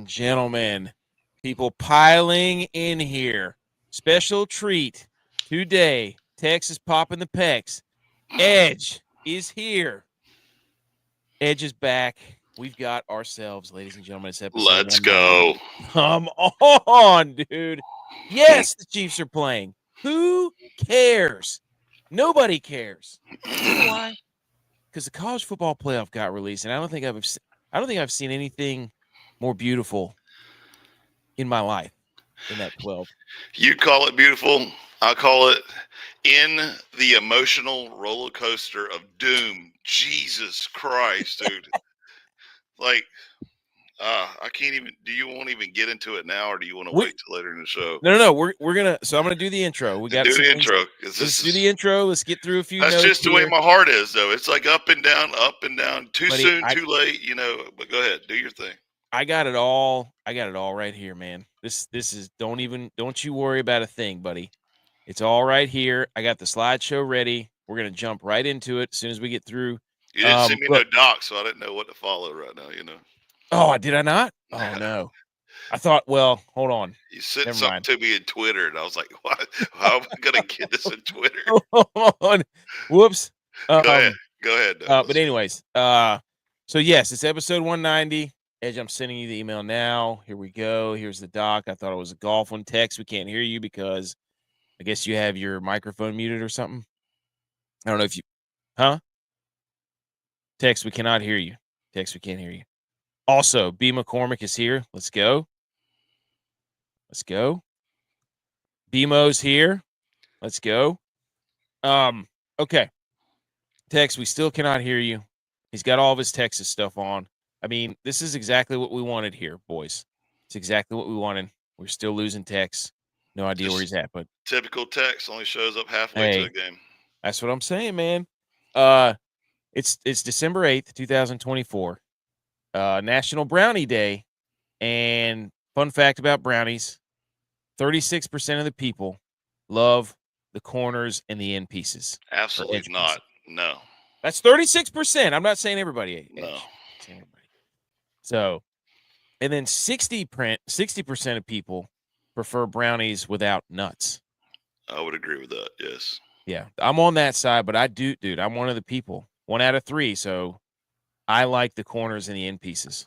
gentlemen, people piling in here. Special treat today. Texas popping the pecs. Edge is here. Edge is back. We've got ourselves, ladies and gentlemen, it's episode Let's go. Come on, dude. Yes, the Chiefs are playing. Who cares? Nobody cares. You know why? Because the college football playoff got released, and I don't think I've seen anything more beautiful in my life than that 12. You call it beautiful. I call it in the emotional roller coaster of doom. Jesus Christ, dude. Like, I can't even. Do you want to even get into it now, or do you want to wait till later in the show? No. We're gonna. So I'm gonna do the intro. We got do some the things. intro. Let's do the intro. Let's get through a few. That's notes just the way here. my heart is, though. It's like up and down. Too Buddy, soon, too late. You know. But go ahead, do your thing. I got it all. I got it all right here, man. This is. Don't you worry about a thing, buddy. It's all right here. I got the slideshow ready. We're gonna jump right into it as soon as we get through. You didn't send me no doc, so I didn't know what to follow right now. You know. Oh, did I not? Oh no. I thought, well, hold on. You sent something to me in Twitter, and I was like, "What? How am I going to get this in Twitter?" Hold on. Whoops. Go ahead. But anyways, so yes, it's episode 190. Edge, I'm sending you the email now. Here we go. Here's the doc. I thought it was a golf one. Text, we can't hear you because I guess you have your microphone muted or something. I don't know if you, Text, we cannot hear you. Text, we can't hear you. Also, B. McCormick is here. Let's go. BMO's here. Let's go. Okay. Tex, we still cannot hear you. He's got all of his Texas stuff on. I mean, this is exactly what we wanted here, boys. It's exactly what we wanted. We're still losing Tex. No idea where he's at, but typical Tex only shows up halfway to the game. That's what I'm saying, man. It's December 8th, 2024. National Brownie Day. And fun fact about brownies, 36% of the people love the corners and the end pieces. Absolutely not. No. That's 36%. I'm not saying everybody. No. So, and then 60% of people prefer brownies without nuts. I would agree with that. Yes. Yeah, I'm on that side, but dude, I'm one of the people. 1 out of 3. So I like the corners and the end pieces.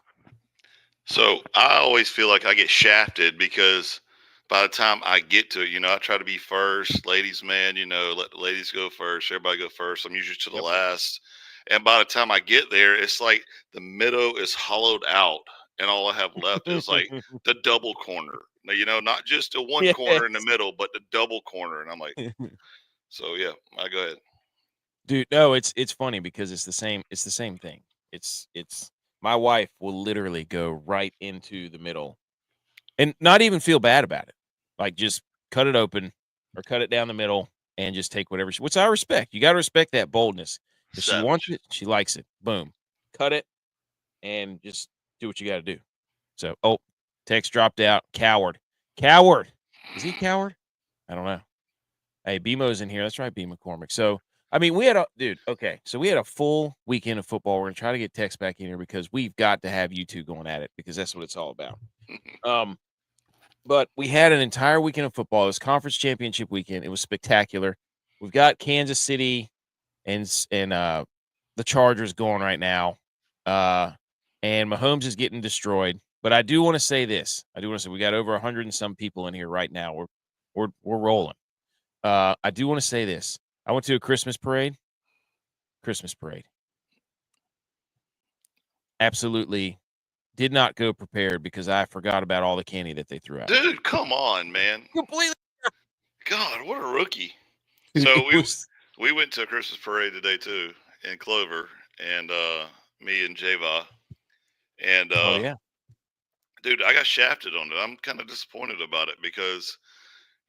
So I always feel like I get shafted because by the time I get to it, I try to be first, ladies, man, let the ladies go first. Everybody go first. I'm usually to the last. And by the time I get there, it's like the middle is hollowed out. And all I have left is like the double corner. Not just the one corner in the middle, but the double corner. And I'm like, so yeah, I go ahead. Dude, no, it's funny because it's the same thing. It's my wife will literally go right into the middle and not even feel bad about it. Like just cut it open or cut it down the middle and just take whatever which I respect. You got to respect that boldness. If she wants it, she likes it. Boom. Cut it and just do what you got to do. So, text dropped out. Coward. Is he a coward? I don't know. Hey, BMO's in here. That's right, B. McCormick. So, I mean, we had a full weekend of football. We're going to try to get Tex back in here because we've got to have you two going at it because that's what it's all about. But we had an entire weekend of football. It was conference championship weekend. It was spectacular. We've got Kansas City and the Chargers going right now. And Mahomes is getting destroyed. But I do want to say this. We got over 100 and some people in here right now. We're rolling. I do want to say this. I went to a Christmas parade. Absolutely did not go prepared because I forgot about all the candy that they threw out. Dude, come on, man. Completely. God, what a rookie. So we went to a Christmas parade today too in Clover, and me and Java. And dude, I got shafted on it. I'm kind of disappointed about it because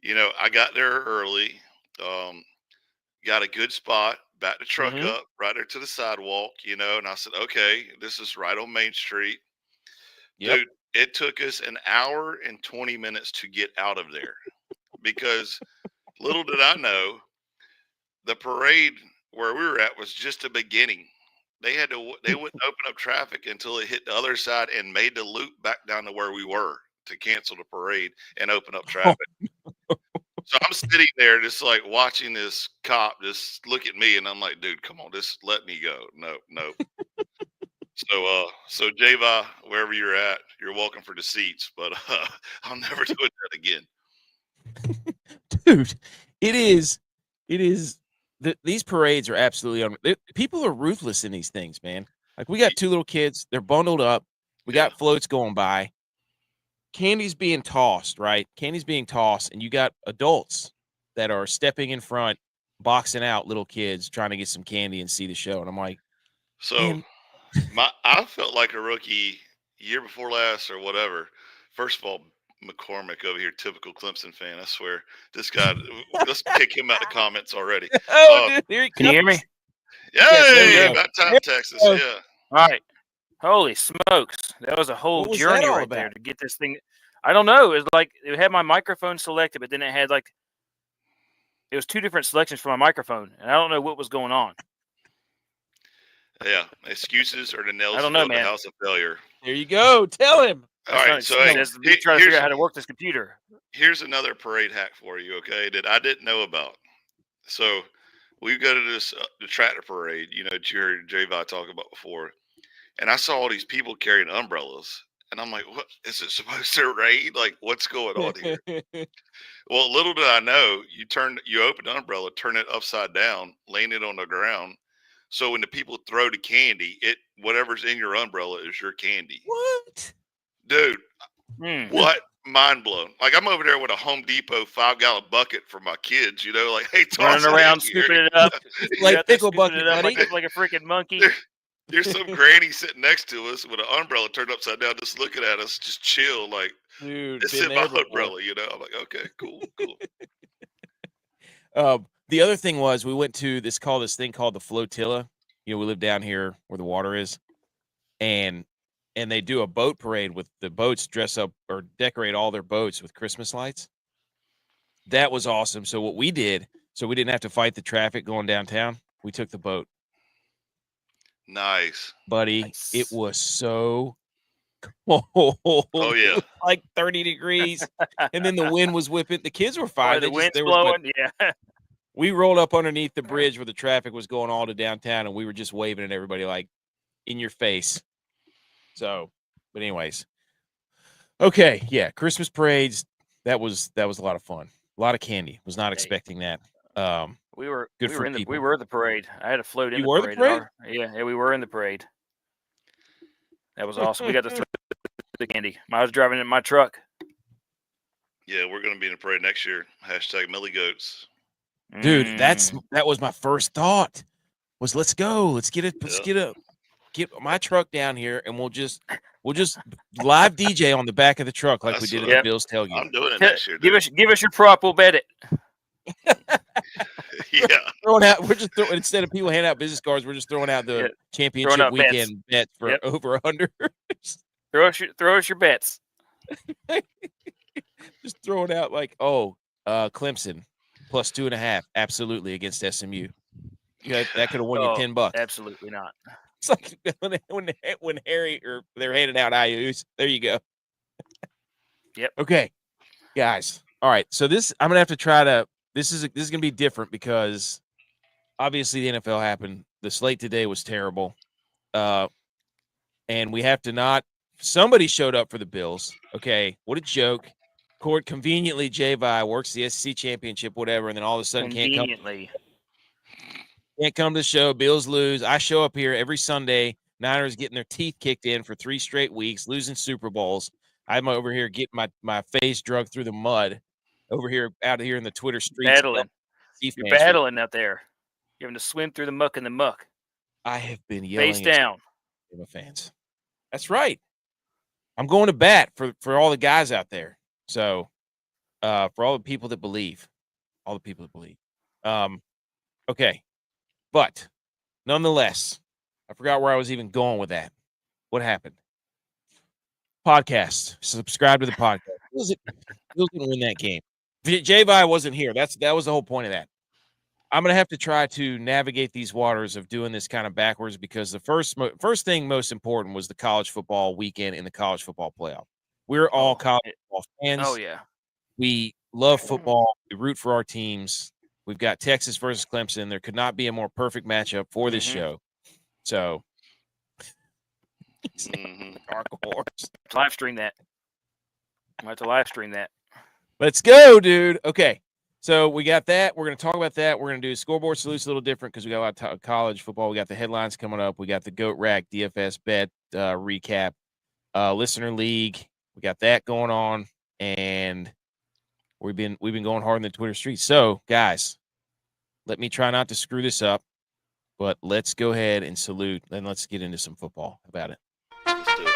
I got there early, got a good spot, backed the truck up right there to the sidewalk, and I said, okay, this is right on Main Street. Yep. Dude, it took us an hour and 20 minutes to get out of there because little did I know the parade where we were at was just the beginning. They wouldn't open up traffic until it hit the other side and made the loop back down to where we were to cancel the parade and open up traffic. So I'm sitting there just like watching this cop just look at me, and I'm like, dude, come on, just let me go. No. So Java, wherever you're at, you're welcome for the seats, but I'll never do that again. Dude, it is these parades are absolutely people are ruthless in these things, man. Like, we got 2 little kids, they're bundled up, we got floats going by, candy's being tossed, right? Candy's being tossed, and you got adults that are stepping in front, boxing out little kids trying to get some candy and see the show. And I'm like, so I felt like a rookie year before last or whatever. First of all, McCormick over here, typical Clemson fan. I swear, this guy. Let's kick him out the comments already. Dude, here can you hear me? Yay! About time, Texas. Yeah. All right. Holy smokes! That was a whole journey right there to get this thing. I don't know. It was like it had my microphone selected, but then it had it was 2 different selections for my microphone, and I don't know what was going on. Yeah, excuses are the nails I don't know, of the man. house of failure. There you go. Tell him. All right, so trying to figure out how to work this computer. Here's another parade hack for you, okay, that I didn't know about. So we go to this the tractor parade, that you heard J-Vi talk about before, and I saw all these people carrying umbrellas, and I'm like, what is it supposed to rain? Like, what's going on here? Well, little did I know, you open the umbrella, turn it upside down, land it on the ground. So when the people throw the candy, whatever's in your umbrella is your candy. What? Dude, what? Mind blown. Like, I'm over there with a Home Depot 5-gallon bucket for my kids, like, hey, running around, scooping it up. Like pickle bucket, buddy. Like a freaking monkey. There's some granny sitting next to us with an umbrella turned upside down, just looking at us, just chill, like, dude, it's in my umbrella, I'm like, okay, cool. The other thing was we went to this thing called the flotilla. We live down here where the water is, and they do a boat parade with the boats dress up or decorate all their boats with Christmas lights. That was awesome. So what we did, so we didn't have to fight the traffic going downtown, we took the boat. Nice, buddy. Nice. It was so cold. Oh yeah, like 30 degrees, and then the wind was whipping. The kids were fine. The wind's blowing. Yeah. We rolled up underneath the bridge where the traffic was going all to downtown, and we were just waving at everybody like in your face. So, but anyways, okay, yeah, Christmas parades. That was a lot of fun. A lot of candy. Was not expecting that. We were good we for were in the people. we were the parade. I had a float in You the were parade. the parade? Yeah, we were in the parade. That was awesome. We got to throw the candy. I was driving in my truck. Yeah, we're going to be in the parade next year. #Millie Goats. Dude, that was my first thought. Was let's go. Let's get my truck down here, and we'll just live DJ on the back of the truck like we did at the Bills tailgate. I'm doing it next year. Give us your prop. We'll bet it. Yeah. We're just throwing, instead of people handing out business cards, we're just throwing out the championship weekend bets for over under. Throw us your bets. Just throwing out like, Clemson plus 2.5, absolutely, against SMU. That could have won you $10. Absolutely not. It's like when Harry or they're handing out IOUs. There you go. Yep. Okay, guys. All right. So I'm gonna have to try to. This is gonna be different because obviously the NFL happened. The slate today was terrible, and we have to not. Somebody showed up for the Bills. Okay, what a joke. Court conveniently, J-Vi works the SEC championship, whatever, and then all of a sudden can't come to the show. Bills lose. I show up here every Sunday. Niners getting their teeth kicked in for 3 straight weeks, losing Super Bowls. I'm over here getting my face drugged through the mud out here in the Twitter streets. Battling. You're battling out there. You're having to swim through the muck and the muck. I have been yelling. Face down. My fans. That's right. I'm going to bat for all the guys out there. So, for all the people that believe, okay. But nonetheless, I forgot where I was even going with that. What happened? Podcast. Subscribe to the podcast. Who's going to win that game? J-Vi wasn't here. That was the whole point of that. I'm going to have to try to navigate these waters of doing this kind of backwards because the first thing most important was the college football weekend and the college football playoff. We're all college football fans. Oh, yeah. We love football. We root for our teams. We've got Texas versus Clemson. There could not be a more perfect matchup for this show. So, dark horse. Live stream that. I have to live stream that. Let's go, dude. Okay. So we got that. We're going to talk about that. We're going to do scoreboard salutes a little different because we got a lot of college football. We got the headlines coming up. We got the Goat Rack DFS bet recap, listener league. We got that going on, and we've been going hard in the Twitter streets. So, guys, let me try not to screw this up, but let's go ahead and salute, and let's get into some football. How about it? Let's do it.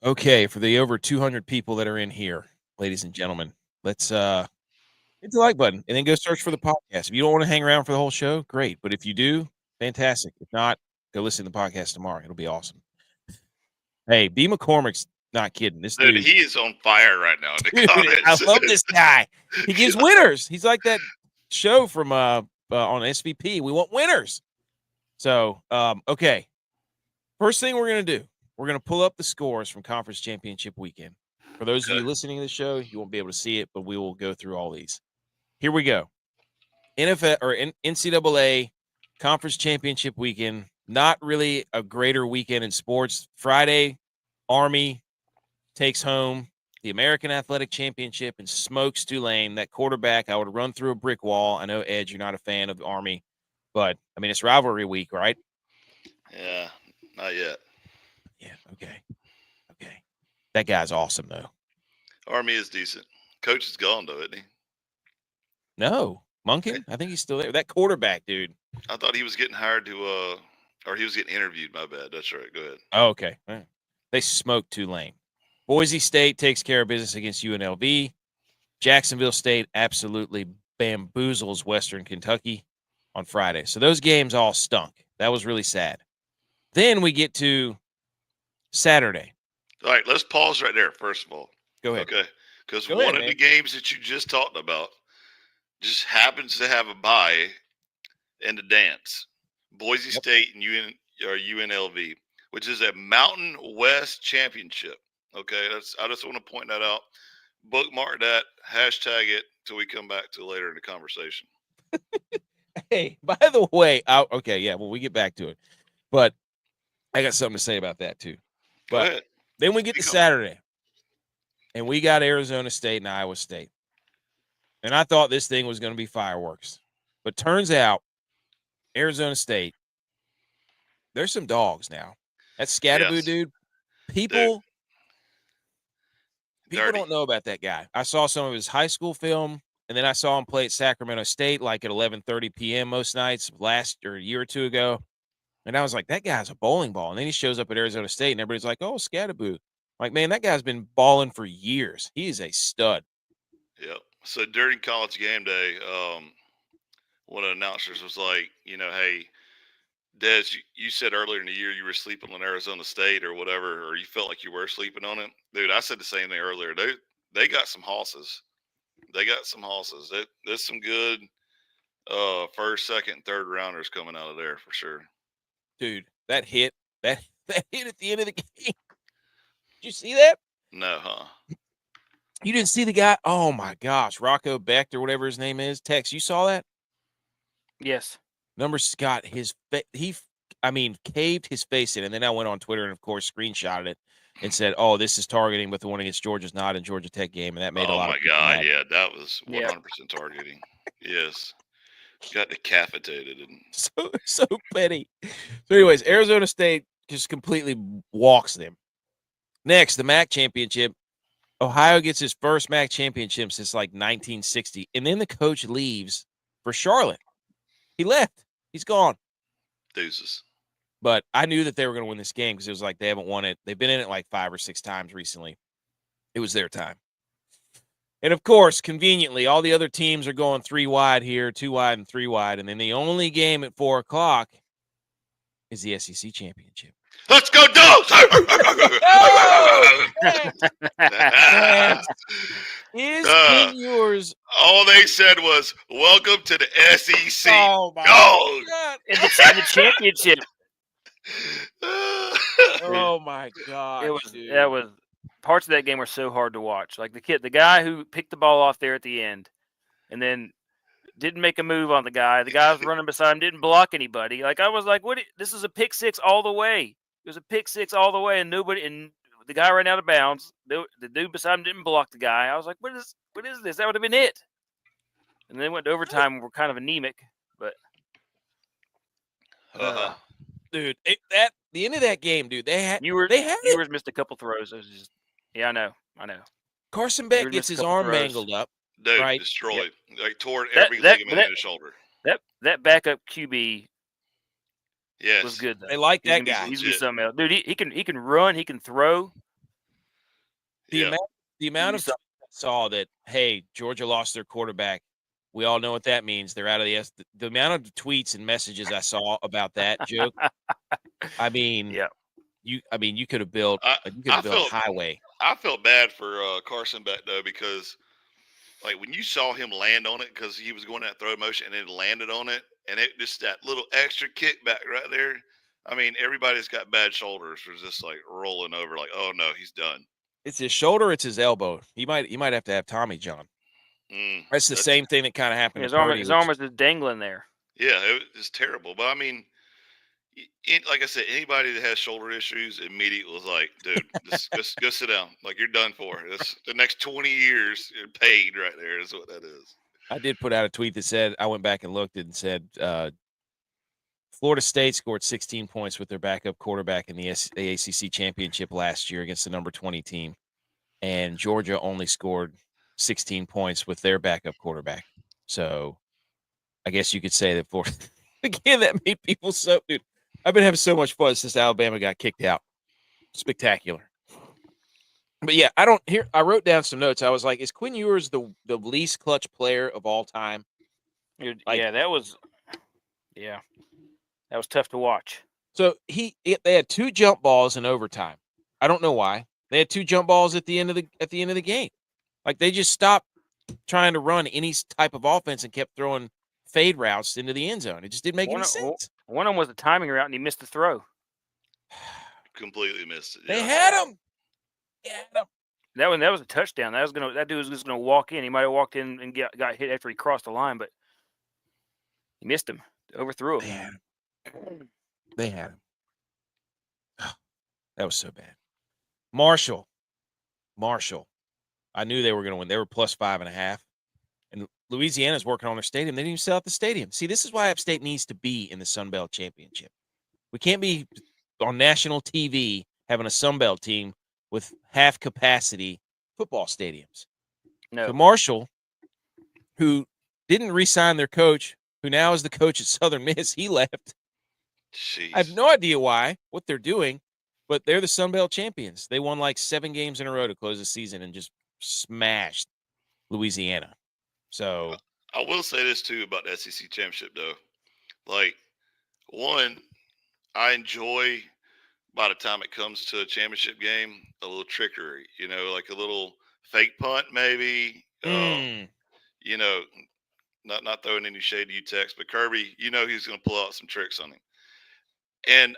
Okay, for the over 200 people that are in here, ladies and gentlemen, let's hit the like button and then go search for the podcast. If you don't want to hang around for the whole show, great. But if you do, fantastic. If not, go listen to the podcast tomorrow. It'll be awesome. Hey, B. McCormick's not kidding. This dude, he is on fire right now. In the comments. I love this guy. He gives winners. He's like that show from on SVP. We want winners. So, okay. First thing we're going to do, we're going to pull up the scores from Conference Championship Weekend. For those of you listening to the show, you won't be able to see it, but we will go through all these. Here we go. NFL or NCAA Conference Championship Weekend. Not really a greater weekend in sports. Friday, Army takes home the American Athletic Championship and smokes Tulane. That quarterback, I would run through a brick wall. I know, Ed, you're not a fan of the Army, but, I mean, it's rivalry week, right? Yeah, not yet. Yeah, okay. That guy's awesome, though. Army is decent. Coach is gone, though, isn't he? No. Monken? I think he's still there. That quarterback, dude. I thought he was getting hired to or he was getting interviewed. My bad. That's right. Go ahead. Oh, okay. All right. They smoked Tulane. Boise State takes care of business against UNLV. Jacksonville State absolutely bamboozles Western Kentucky on Friday. So those games all stunk. That was really sad. Then we get to Saturday. All right, let's pause right there, first of all. Go ahead. Okay. Because one of the games that you just talked about just happens to have a bye in the dance. Boise State and UNLV, which is a Mountain West championship. Okay, I just want to point that out. Bookmark that, hashtag it till we come back to later in the conversation. Hey, by the way, okay, yeah, well, we get back to it. But I got something to say about that, too. But then we get to Saturday, and we got Arizona State and Iowa State. And I thought this thing was going to be fireworks. But turns out, Arizona State, there's some dogs now. That Scatterboo dude, people don't know about that guy. I saw some of his high school film, and then I saw him play at Sacramento State like at 11:30 p.m. most nights a year or two ago. And I was like, that guy's a bowling ball. And then he shows up at Arizona State, and everybody's like, oh, Scatterboo. I'm like, man, that guy's been balling for years. He is a stud. Yep. So during college game day, one of the announcers was like, hey, Des, you said earlier in the year you were sleeping on Arizona State or whatever, or you felt like you were sleeping on it. Dude, I said the same thing earlier. They got some hosses. There's some good first, second, third rounders coming out of there for sure. Dude, that hit at the end of the game. Did you see that? No, huh? You didn't see the guy? Oh my gosh, Rocco Becht or whatever his name is. Tex, you saw that? Yes. Number Scott, caved his face in, and then I went on Twitter and of course screenshotted it and said, "Oh, this is targeting, but the one against Georgia's not in Georgia Tech game," and that made a lot of people mad. Yeah, that was 100% targeting. Yes. Got decapitated. So petty. So anyways, Arizona State just completely walks them. Next, the MAC championship. Ohio gets his first MAC championship since like 1960. And then the coach leaves for Charlotte. He left. He's gone. Deuces. But I knew that they were going to win this game because it was like they haven't won it. They've been in it like 5 or 6 times recently. It was their time. And, of course, conveniently, all the other teams are going 3 wide here, 2 wide and 3 wide. And then the only game at 4 o'clock is the SEC championship. Let's go, Dogs! said was, "Welcome to the SEC." Oh my Dog. God. in the championship. Oh my God. That was parts of that game were so hard to watch. Like the guy who picked the ball off there at the end, and then didn't make a move on the guy. The guy was running beside him, didn't block anybody. Like I was like, "What? This is a pick six all the way." It was a pick six all the way, and the guy ran out of bounds. The dude beside him didn't block the guy. I was like, "What is this?" That would have been it. And then went to overtime. And we're kind of anemic, but dude, the end of that game, dude. Ewers missed a couple throws. It was just, I know. Carson Beck gets his arm mangled up. Dude, right? destroyed. Like tore every ligament in his shoulder. That backup QB yes. was good though. They like that guy. He's be something else. Dude, he can run, he can throw. The amount of I saw that, hey, Georgia lost their quarterback. We all know what that means. They're out of the amount of tweets and messages I saw about that joke. I mean, you could have built a highway. I felt bad for Carson Beck though, because like when you saw him land on it, because he was going that throw motion and then landed on it, and it just that little extra kickback right there. I mean, everybody's got bad shoulders was just like rolling over, like, oh no, he's done. It's his shoulder, it's his elbow. You might have to have Tommy John. That's the same thing that kind of happened. His arm was just dangling there. Yeah, it was terrible. But I mean, like I said, anybody that has shoulder issues immediately was like, dude, just go sit down. Like, you're done for. The next 20 years paid right there is what that is. I did put out a tweet that said, I went back and looked and said, Florida State scored 16 points with their backup quarterback in the ACC championship last year against the number 20 team. And Georgia only scored 16 points with their backup quarterback. So I guess you could say that Florida, again, that made people so, dude, I've been having so much fun since Alabama got kicked out. Spectacular. But yeah, I wrote down some notes. I was like, is Quinn Ewers the least clutch player of all time? That was tough to watch. So they had 2 jump balls in overtime. I don't know why. They had 2 jump balls at the end of the game. Like, they just stopped trying to run any type of offense and kept throwing fade routes into the end zone. It just didn't make any sense. One of them was a timing route, and he missed the throw. Completely missed it. They had him. That was a touchdown. That dude was just gonna walk in. He might have walked in and got hit after he crossed the line, but he missed him. Overthrew him. They had him. That was so bad. Marshall. I knew they were going to win. They were plus 5.5. And Louisiana's working on their stadium. They didn't even sell out the stadium. See, this is why App State needs to be in the Sun Belt Championship. We can't be on national TV having a Sun Belt team with half-capacity football stadiums. No. So Marshall, who didn't re-sign their coach, who now is the coach at Southern Miss, he left. Jeez. I have no idea what they're doing, but they're the Sun Belt champions. They won like 7 games in a row to close the season and just smashed Louisiana. So I will say this too about the SEC championship though. Like, one, I enjoy by the time it comes to a championship game, a little trickery, like a little fake punt maybe. Not throwing any shade to you, Tex, but Kirby, he's going to pull out some tricks on him. And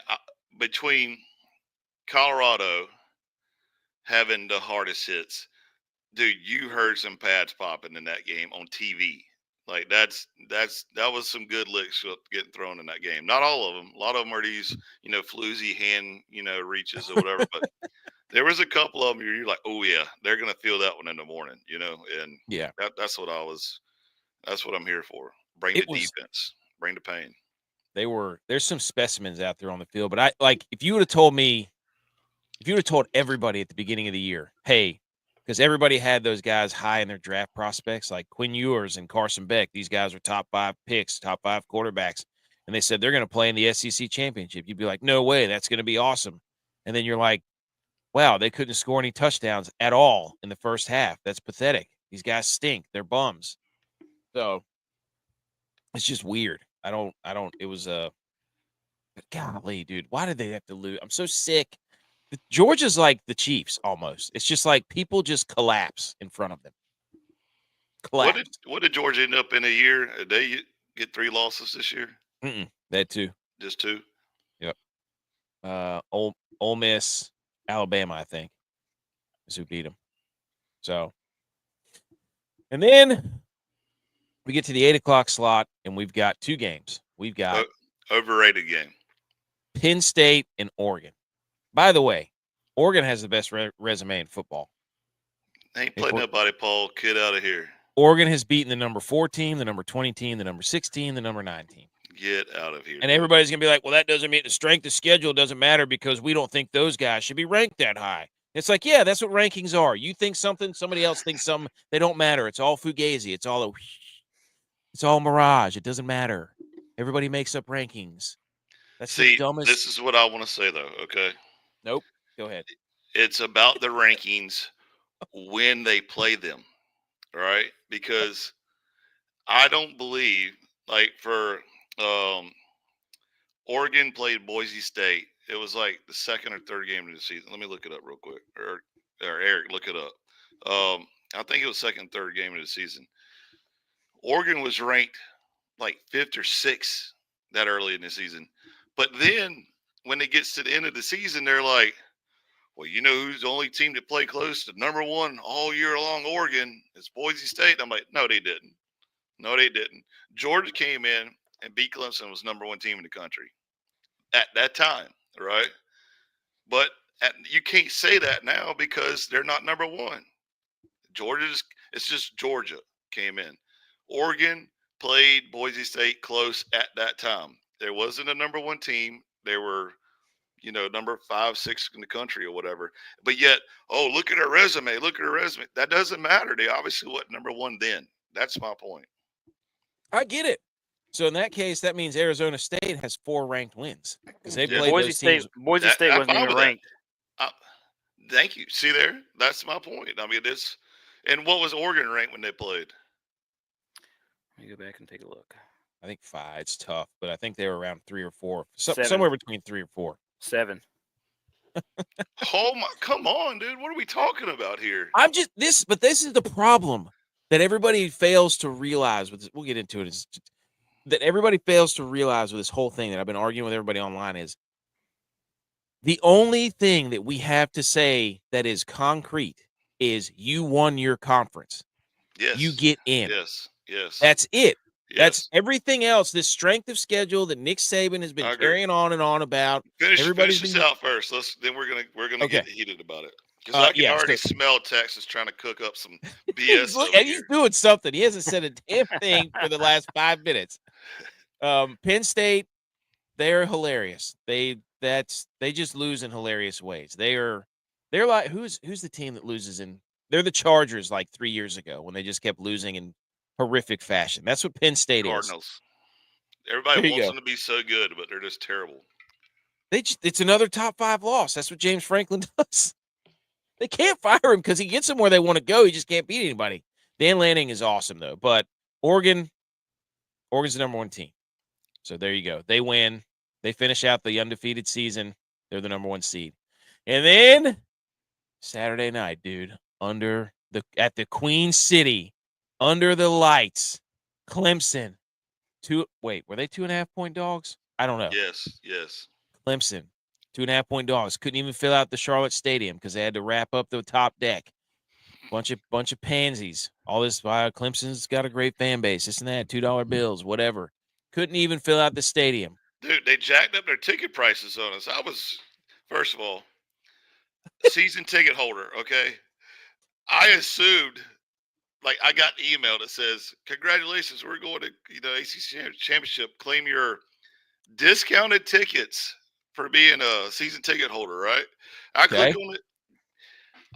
between Colorado having the hardest hits, dude, you heard some pads popping in that game on TV. Like that was some good licks getting thrown in that game. Not all of them. A lot of them are these, floozy hand, reaches or whatever. But there was a couple of them you're like, oh yeah, they're gonna feel that one in the morning, And yeah, that's what I'm here for. Bring the defense. Bring the pain. There's some specimens out there on the field, but if you would have told everybody at the beginning of the year, hey, because everybody had those guys high in their draft prospects, like Quinn Ewers and Carson Beck. These guys are top 5 picks, top 5 quarterbacks. And they said they're going to play in the SEC championship. You'd be like, no way, that's going to be awesome. And then you're like, wow, they couldn't score any touchdowns at all in the first half. That's pathetic. These guys stink. They're bums. So it's just weird. It was golly, dude, why did they have to lose? I'm so sick. Georgia's like the Chiefs almost. It's just like people just collapse in front of them. Collapsed. What did Georgia end up in a year? Did they get 3 losses this year? That too. Just 2? Yep. Ole Miss, Alabama, I think, is who beat them. So, and then we get to the 8 o'clock slot, and we've got 2 games. We've got overrated game. Penn State and Oregon. By the way, Oregon has the best resume in football. Ain't playing nobody, Paul. Get out of here. Oregon has beaten the number 4 team, the number 20 team, the number 16, the number 9 team. Get out of here. And everybody's going to be like, well, that doesn't mean the strength of schedule doesn't matter because we don't think those guys should be ranked that high. It's like, yeah, that's what rankings are. You think something, somebody else thinks something. They don't matter. It's all fugazi. It's all mirage. It doesn't matter. Everybody makes up rankings. That's the dumbest. This is what I want to say, though, okay? Nope. Go ahead. It's about the rankings when they play them, right? Because I don't believe, like, for Oregon played Boise State. It was like the second or third game of the season. Let me look it up real quick. Or Eric, look it up. I think it was second, third game of the season. Oregon was ranked like 5th or 6th that early in the season. But then when it gets to the end of the season, they're like, well, you know who's the only team to play close to number 1 all year long? Oregon. It's Boise State. I'm like, no, they didn't. No, they didn't. Georgia came in and beat Clemson, was number 1 team in the country at that time, right? But you can't say that now because they're not number 1. It's just Georgia came in. Oregon played Boise State close at that time. There wasn't a number 1 team. They were, number 5, 6 in the country or whatever. But yet, look at her resume. Look at her resume. That doesn't matter. They obviously wasn't number 1 then. That's my point. I get it. So in that case, that means Arizona State has 4 ranked wins because they played Boise State. Boise State wasn't even ranked. Thank you. See there? That's my point. I mean, this. And what was Oregon ranked when they played? Let me go back and take a look. I think 5. It's tough, but I think they were around 3 or 4. Somewhere between 3 or 4. 7. Oh my! Come on, dude. What are we talking about here? But this is the problem that everybody fails to realize. We'll get into it. That everybody fails to realize with this whole thing that I've been arguing with everybody online is the only thing that we have to say that is concrete is you won your conference. Yes. You get in. Yes. That's it. Yes. That's everything else. This strength of schedule that Nick Saban has been carrying on and on about. Finish this out first. Then we're gonna get heated about it. Because I can already smell Texas trying to cook up some BS. He's doing something. He hasn't said a damn thing for the last 5 minutes. Penn State, they're hilarious. They just lose in hilarious ways. They're like who's the team that loses in? They're the Chargers like 3 years ago when they just kept losing in horrific fashion. That's what Penn State Cardinals. is. Everybody wants them to be so good, but they're just terrible. It's another top 5 loss. That's what James Franklin does. They can't fire him because he gets them where they want to go. He just can't beat anybody. Dan Lanning is awesome, though. But Oregon's the number 1 team. So there you go. They win. They finish out the undefeated season. They're the number 1 seed. And then Saturday night, dude, at the Queen City, under the lights, Clemson. Were they 2.5-point dogs? I don't know. Yes. Clemson. 2.5-point dogs. Couldn't even fill out the Charlotte Stadium because they had to wrap up the top deck. Bunch of pansies. All this. Clemson's got a great fan base. This and that. $2 bills. Whatever. Couldn't even fill out the stadium. Dude, they jacked up their ticket prices on us. First of all, season ticket holder. Okay, I assumed. Like I got an email that says, "Congratulations, we're going to ACC championship. Claim your discounted tickets for being a season ticket holder." Right? I click on it.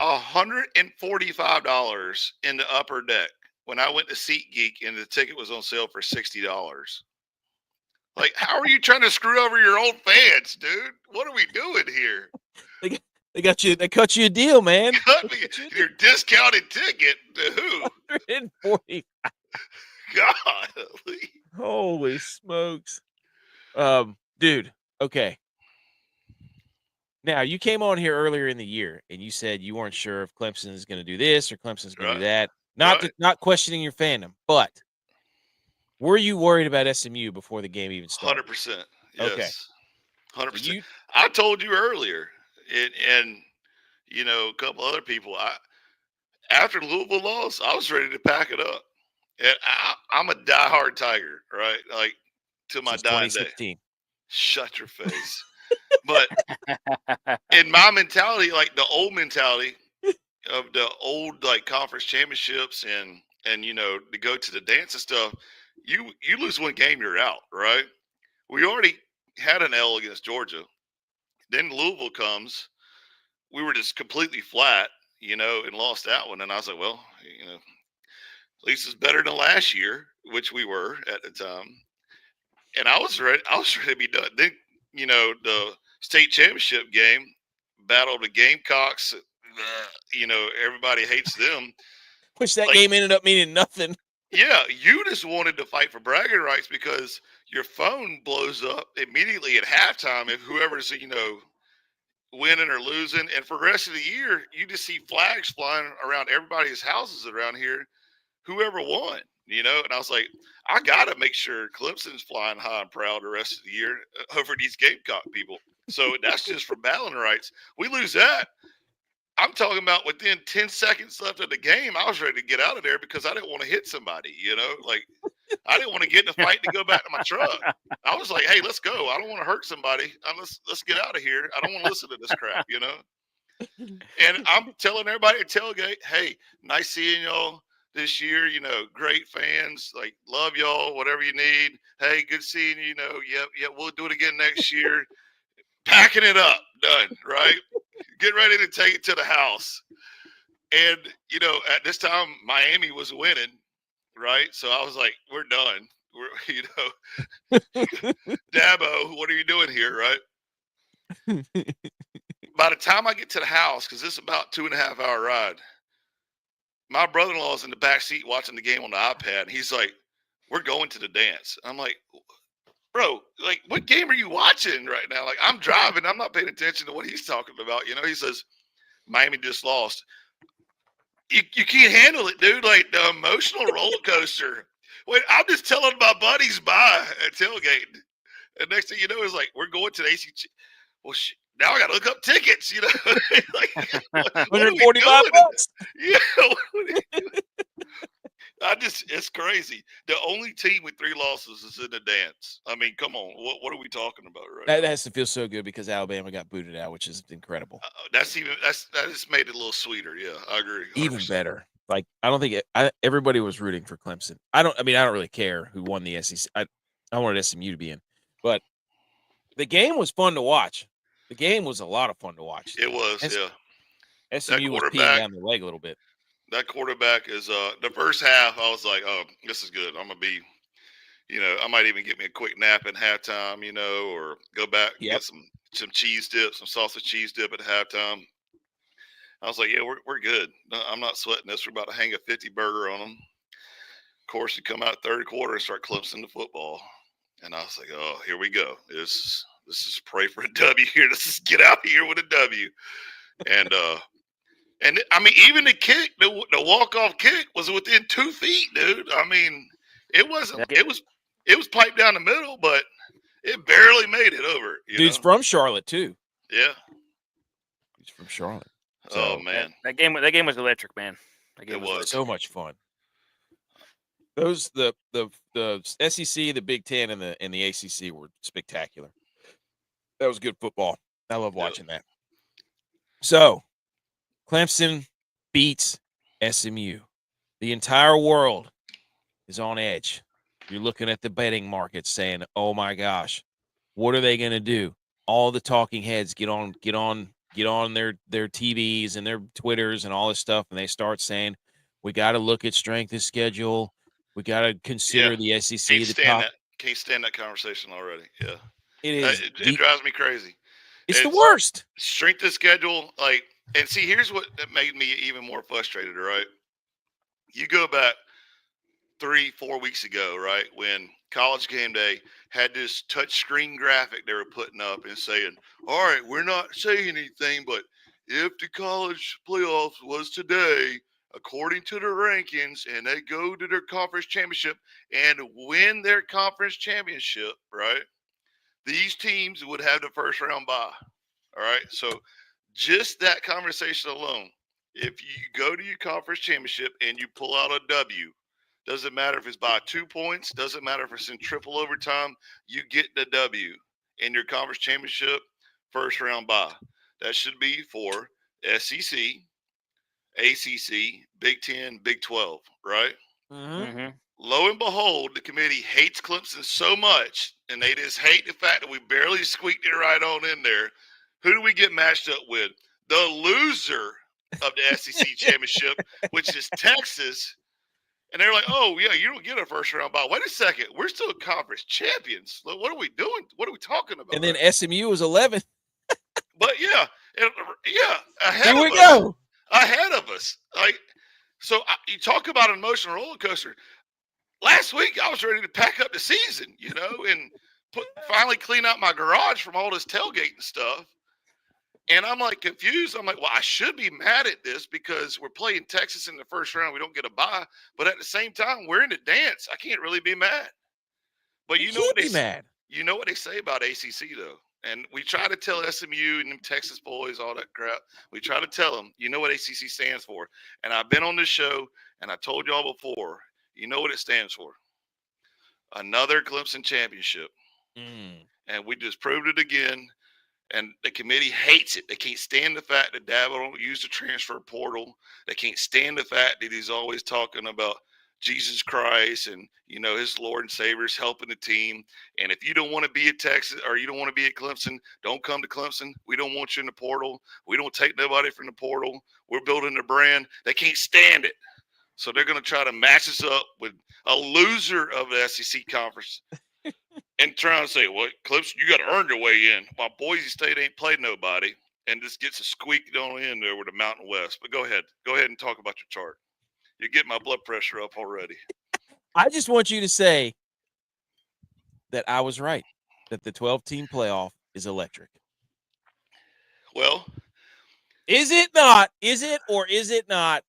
$145 in the upper deck when I went to SeatGeek and the ticket was on sale for $60. Like, how are you trying to screw over your old fans, dude? What are we doing here? They cut you a deal, man. Cut me your discounted ticket to who? 140. Golly. Holy smokes. Dude, okay. Now, you came on here earlier in the year and you said you weren't sure if Clemson is going to do this or Clemson's going to do that. Not questioning your fandom, but were you worried about SMU before the game even started? 100%. Okay. Yes. 100%. So I told you earlier, and a couple other people. After Louisville lost, I was ready to pack it up, and I'm a diehard Tiger, right? Like to my since dying day. 2016. Shut your face. But in my mentality, like the old mentality of the old like conference championships and to go to the dance and stuff, you lose one game, you're out, right? We already had an L against Georgia. Then Louisville comes. We were just completely flat, and lost that one. And I was like, well, at least it's better than last year, which we were at the time. And I was ready to be done. Then, the state championship game, battle of the Gamecocks, everybody hates them. Which that game ended up meaning nothing. Yeah, you just wanted to fight for bragging rights because your phone blows up immediately at halftime if whoever's, winning or losing. And for the rest of the year, you just see flags flying around everybody's houses around here, whoever won, And I was like, I got to make sure Clemson's flying high and proud the rest of the year over these Gamecock people. So that's just for battling rights. We lose that. I'm talking about within 10 seconds left of the game, I was ready to get out of there because I didn't want to hit somebody, Like, I didn't want to get in a fight to go back to my truck. I was like, hey, let's go. I don't want to hurt somebody. Let's get out of here. I don't want to listen to this crap, And I'm telling everybody at tailgate, hey, nice seeing y'all this year. Great fans. Like, love y'all, whatever you need. Hey, good seeing you. Yep, we'll do it again next year. Packing it up. Done, right? Get ready to take it to the house. And, at this time, Miami was winning, right? So I was like, we're done. Dabo, what are you doing here, right? By the time I get to the house, because this is about 2.5 hour ride, my brother-in-law's in the back seat watching the game on the iPad. And he's like, we're going to the dance. I'm like, bro, like, what game are you watching right now? Like, I'm driving. I'm not paying attention to what he's talking about. He says, Miami just lost. You can't handle it, dude. Like, the emotional roller coaster. Wait, I'm just telling my buddies bye at tailgate. And next thing you know, it's like, we're going to the ACC. Well, now I got to look up tickets, like, $145. Yeah. It's crazy. The only team with 3 losses is in the dance. I mean, come on. What are we talking about right now? That has to feel so good because Alabama got booted out, which is incredible. That just made it a little sweeter. Yeah, I agree. 100%. Even better. Like, I don't think everybody was rooting for Clemson. I don't really care who won the SEC. I wanted SMU to be in, but the game was fun to watch. The game was a lot of fun to watch. It was, yeah. SMU was peeing down the leg a little bit. That quarterback is the first half. I was like, oh, this is good. I'm gonna be, I might even get me a quick nap at halftime, or go back and get some cheese dip, some sausage cheese dip at halftime. I was like, yeah, we're good. I'm not sweating this. We're about to hang a 50 burger on them. Of course, you come out third quarter and start Clemson the football, and I was like, oh, here we go. This is pray for a W here. Let's just get out here with a W, and I mean, even the kick, the walk-off kick was within 2 feet, dude. I mean, it wasn't. It was piped down the middle, but it barely made it over. Dude's from Charlotte too. Yeah, he's from Charlotte. So, oh man, that game was electric, man. That game was so much fun. Those the SEC, the Big Ten, and the ACC were spectacular. That was good football. I love watching that. So, Clemson beats SMU. The entire world is on edge. You're looking at the betting market saying, "Oh my gosh, what are they going to do?" All the talking heads get on their TVs and their Twitters and all this stuff, and they start saying, "We got to look at strength of schedule. We got to consider the SEC the top." Can't stand that conversation already. Yeah, it is. It drives me crazy. It's the worst. Strength of schedule, like, and see, here's what made me even more frustrated. Right, you go back 3-4 weeks ago, right, when College Game Day had this touch screen graphic they were putting up and saying, all right, we're not saying anything, but if the college playoffs was today, according to the rankings, and they go to their conference championship and win their conference championship, right? These teams would have the first round bye. All right. So just that conversation alone, if you go to your conference championship and you pull out a W, doesn't matter if it's by 2 points, doesn't matter if it's in triple overtime, you get the W in your conference championship first round bye. That should be for SEC, ACC, Big 10, Big 12, right? Mm-hmm. Lo and behold, the committee hates Clemson so much, and they just hate the fact that we barely squeaked it right on in there. Who do we get matched up with? The loser of the SEC championship, which is Texas. And they're like, oh, yeah, you don't get a first round bye. Wait a second. We're still conference champions. What are we doing? What are we talking about? And then SMU was 11. But, yeah, Here we go. Ahead of us. Like, so you talk about an emotional roller coaster. Last week, I was ready to pack up the season, and finally clean out my garage from all this tailgating stuff. And I'm like confused. I'm like, well, I should be mad at this because we're playing Texas in the first round. We don't get a bye. But at the same time, we're in the dance. I can't really be mad. But you know what they say? You know what they say about ACC, though. And we try to tell SMU and them Texas boys all that crap. We try to tell them, you know what ACC stands for. And I've been on this show, and I told y'all before, you know what it stands for. Another Clemson championship. And we just proved it again. And the committee hates it. They can't stand the fact that Dabo don't use the transfer portal. They can't stand the fact that he's always talking about Jesus Christ and, his Lord and Savior is helping the team. And if you don't want to be at Texas or you don't want to be at Clemson, don't come to Clemson. We don't want you in the portal. We don't take nobody from the portal. We're building a brand. They can't stand it. So they're going to try to match us up with a loser of the SEC conference. And trying to say, well, Clemson, you got to earn your way in. While Boise State ain't played nobody, and just gets a squeak on in there with the Mountain West. But go ahead and talk about your chart. You get my blood pressure up already. I just want you to say that I was right, that the 12-team playoff is electric. Well, is it not? Is it or is it not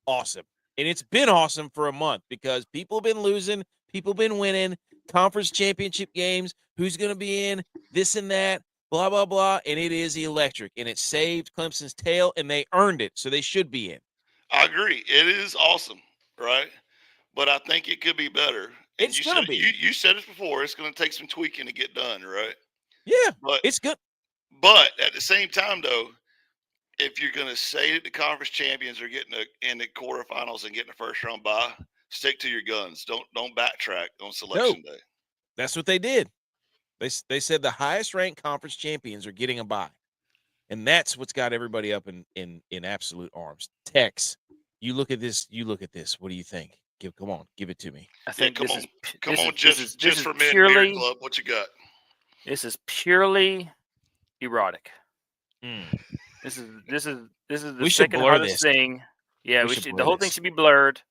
awesome? And it's been awesome for a month because people have been losing, people have been winning. Conference championship games, who's going to be in, this and that, blah, blah, blah, and it is electric, and it saved Clemson's tail, and they earned it, so they should be in. I agree. It is awesome, right? But I think it could be better. And it's going to be. You said it before. It's going to take some tweaking to get done, right? Yeah, but it's good. But at the same time, though, if you're going to say that the conference champions are getting in the quarterfinals and getting a first-round bye, stick to your guns. Don't backtrack on selection day. That's what they did. They said the highest ranked conference champions are getting a bye. And that's what's got everybody up in absolute arms. Tex, you look at this. What do you think? Come on, give it to me. I think come on, just for men beer club. What you got? This is purely erotic. This is the second hardest thing. Yeah, the whole thing should be blurred.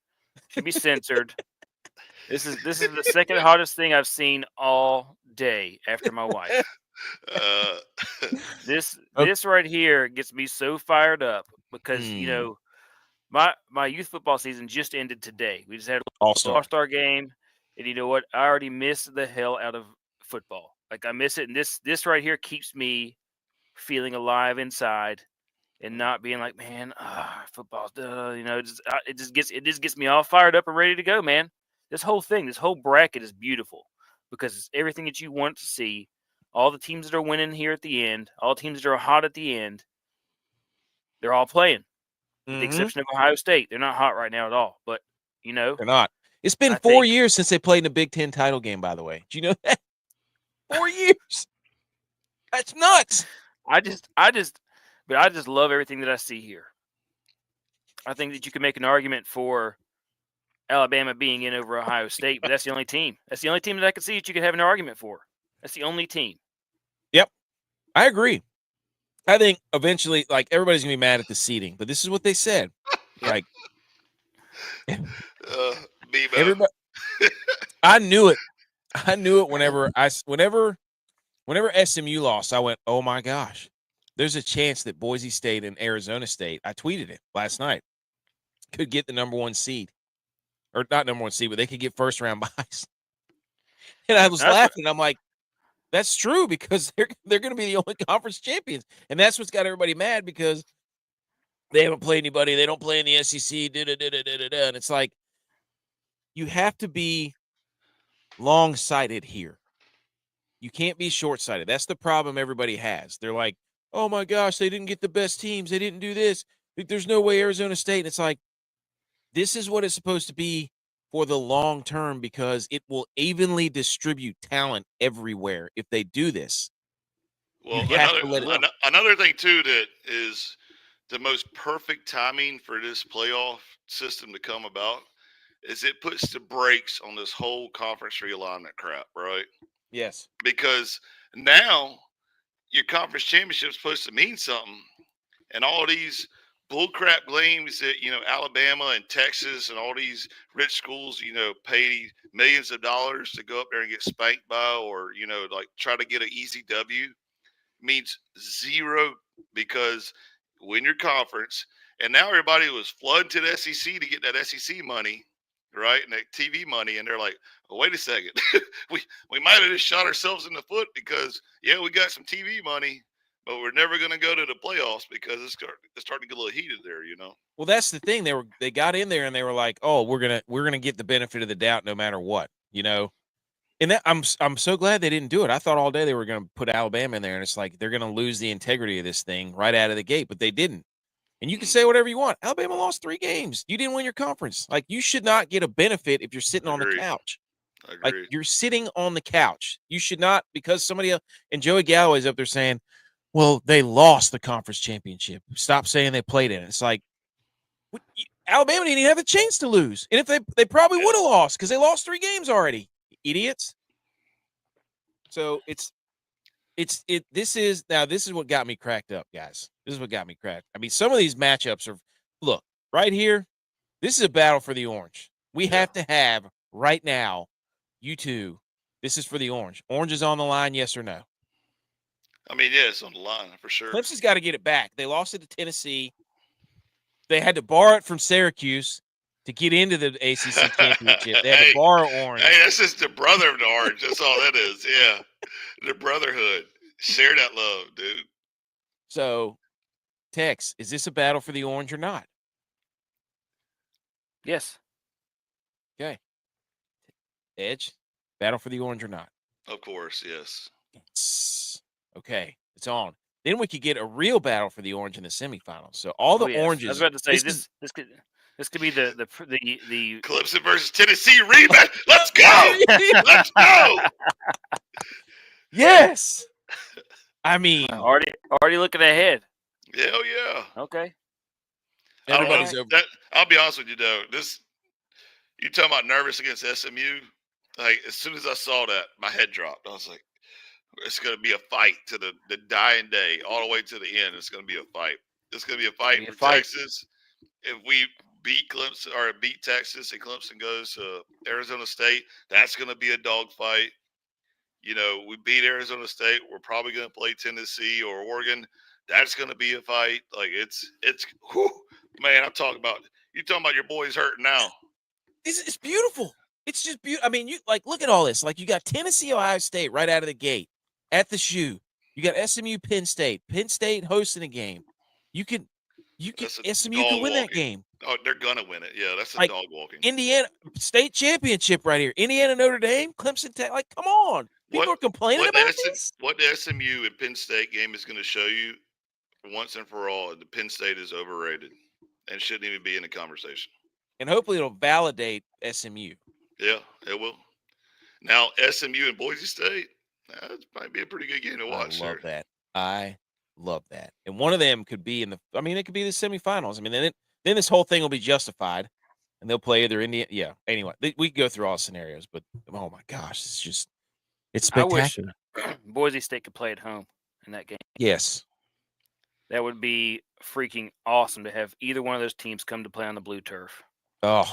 Should be censored. This is the second hottest thing I've seen all day after my wife. This right here gets me so fired up because my youth football season just ended today. We just had an all-star game, and you know what? I already miss the hell out of football. Like I miss it, and this right here keeps me feeling alive inside. And not being like, man, football's it just gets me all fired up and ready to go, man. This whole bracket is beautiful because it's everything that you want to see. All the teams that are winning here at the end, all the teams that are hot at the end, they're all playing. With the exception of Ohio State. They're not hot right now at all, but they're not. It's been 4 years since they played in the Big Ten title game, by the way. Do you know that? 4 years. That's nuts. I just love everything that I see here. I think that you can make an argument for Alabama being in over Ohio State, but that's the only team. That's the only team that I could see that you could have an argument for. That's the only team. Yep. I agree. I think eventually, everybody's going to be mad at the seeding, but this is what they said. Everybody. I knew it. I knew it whenever SMU lost, I went, oh, my gosh. There's a chance that Boise State and Arizona State, I tweeted it last night. could get the number 1 seed, or not number 1 seed, but they could get first round buys. And I was laughing. I'm like, that's true, because they're going to be the only conference champions, and that's what's got everybody mad, because they haven't played anybody. They don't play in the SEC. And it's like, you have to be long-sighted here. You can't be short-sighted. That's the problem everybody has. They're like, oh my gosh, they didn't get the best teams. They didn't do this. There's no way Arizona State. And it's like, this is what it's supposed to be for the long term, because it will evenly distribute talent everywhere if they do this. Well, another thing too that is the most perfect timing for this playoff system to come about is it puts the brakes on this whole conference realignment crap, right? Yes. Because now your conference championship is supposed to mean something, and all these bullcrap claims that, Alabama and Texas and all these rich schools, pay millions of dollars to go up there and get spanked by, or, like try to get an easy W, means zero, because win your conference. And now everybody was flooding to the SEC to get that SEC money, right? And that TV money. And they're like, oh, wait a second. we might have just shot ourselves in the foot, because, we got some TV money, but we're never going to go to the playoffs because it's starting to get a little heated there, Well, that's the thing. They got in there and they were like, oh, we're gonna get the benefit of the doubt no matter what, And that, I'm so glad they didn't do it. I thought all day they were going to put Alabama in there, and it's like they're going to lose the integrity of this thing right out of the gate, but they didn't. And you can say whatever you want. Alabama lost 3 games. You didn't win your conference. Like, you should not get a benefit if you're sitting on the couch. Like, you're sitting on the couch. You should not, because somebody else, and Joey Galloway's up there saying, well, they lost the conference championship. Stop saying they played in it. It's like, Alabama didn't even have a chance to lose. And if they probably would have lost, because they lost 3 games already. Idiots. So this is what got me cracked up, guys. This is what got me cracked. I mean, some of these matchups are, look, right here, this is a battle for the orange. We have to have right now, you two, this is for the orange. Orange is on the line, yes or no? I mean, yeah, it's on the line for sure. Clemson's got to get it back. They lost it to Tennessee. They had to borrow it from Syracuse to get into the ACC championship. They had to borrow orange. Hey, that's just the brother of the orange. That's all that is. Yeah, the brotherhood. Share that love, dude. So, Tex, is this a battle for the orange or not? Yes. Okay. Edge, battle for the orange or not? Of course, yes. Okay, it's on. Then we could get a real battle for the orange in the semifinals. So all the oranges. I was about to say this could be the Clemson versus Tennessee rematch. Let's go. Let's go. Yes. I mean, already looking ahead. Hell yeah. Okay. Everybody's over. I'll be honest with you though. You talking about nervous against SMU? Like, as soon as I saw that, my head dropped. I was like, it's going to be a fight to the dying day, all the way to the end. It's going to be a fight. It's going to be a fight for Texas. If we beat Clemson or beat Texas and Clemson goes to Arizona State, that's going to be a dogfight. We beat Arizona State, we're probably going to play Tennessee or Oregon. That's going to be a fight. Like, it's whew, man. You talking about your boys hurting now. It's beautiful. It's just beautiful. I mean, you look at all this. Like, you got Tennessee, Ohio State right out of the gate at the shoe. You got SMU, Penn State hosting a game. SMU can win that game. Oh, they're gonna win it. Yeah, that's a dog walking. Indiana State championship right here. Indiana, Notre Dame, Clemson Tech. Like, come on. People are complaining about this. What the SMU and Penn State game is going to show you, once and for all, the Penn State is overrated and shouldn't even be in the conversation. And hopefully it'll validate SMU. Yeah, it will. Now, SMU and Boise State, that might be a pretty good game to watch. I love that. And one of them could be it could be the semifinals. I mean, then this whole thing will be justified, and they'll play either Indiana. Yeah. Anyway, we can go through all scenarios, but oh my gosh, it's spectacular. I wish Boise State could play at home in that game. Yes. That would be freaking awesome to have either one of those teams come to play on the blue turf. Oh,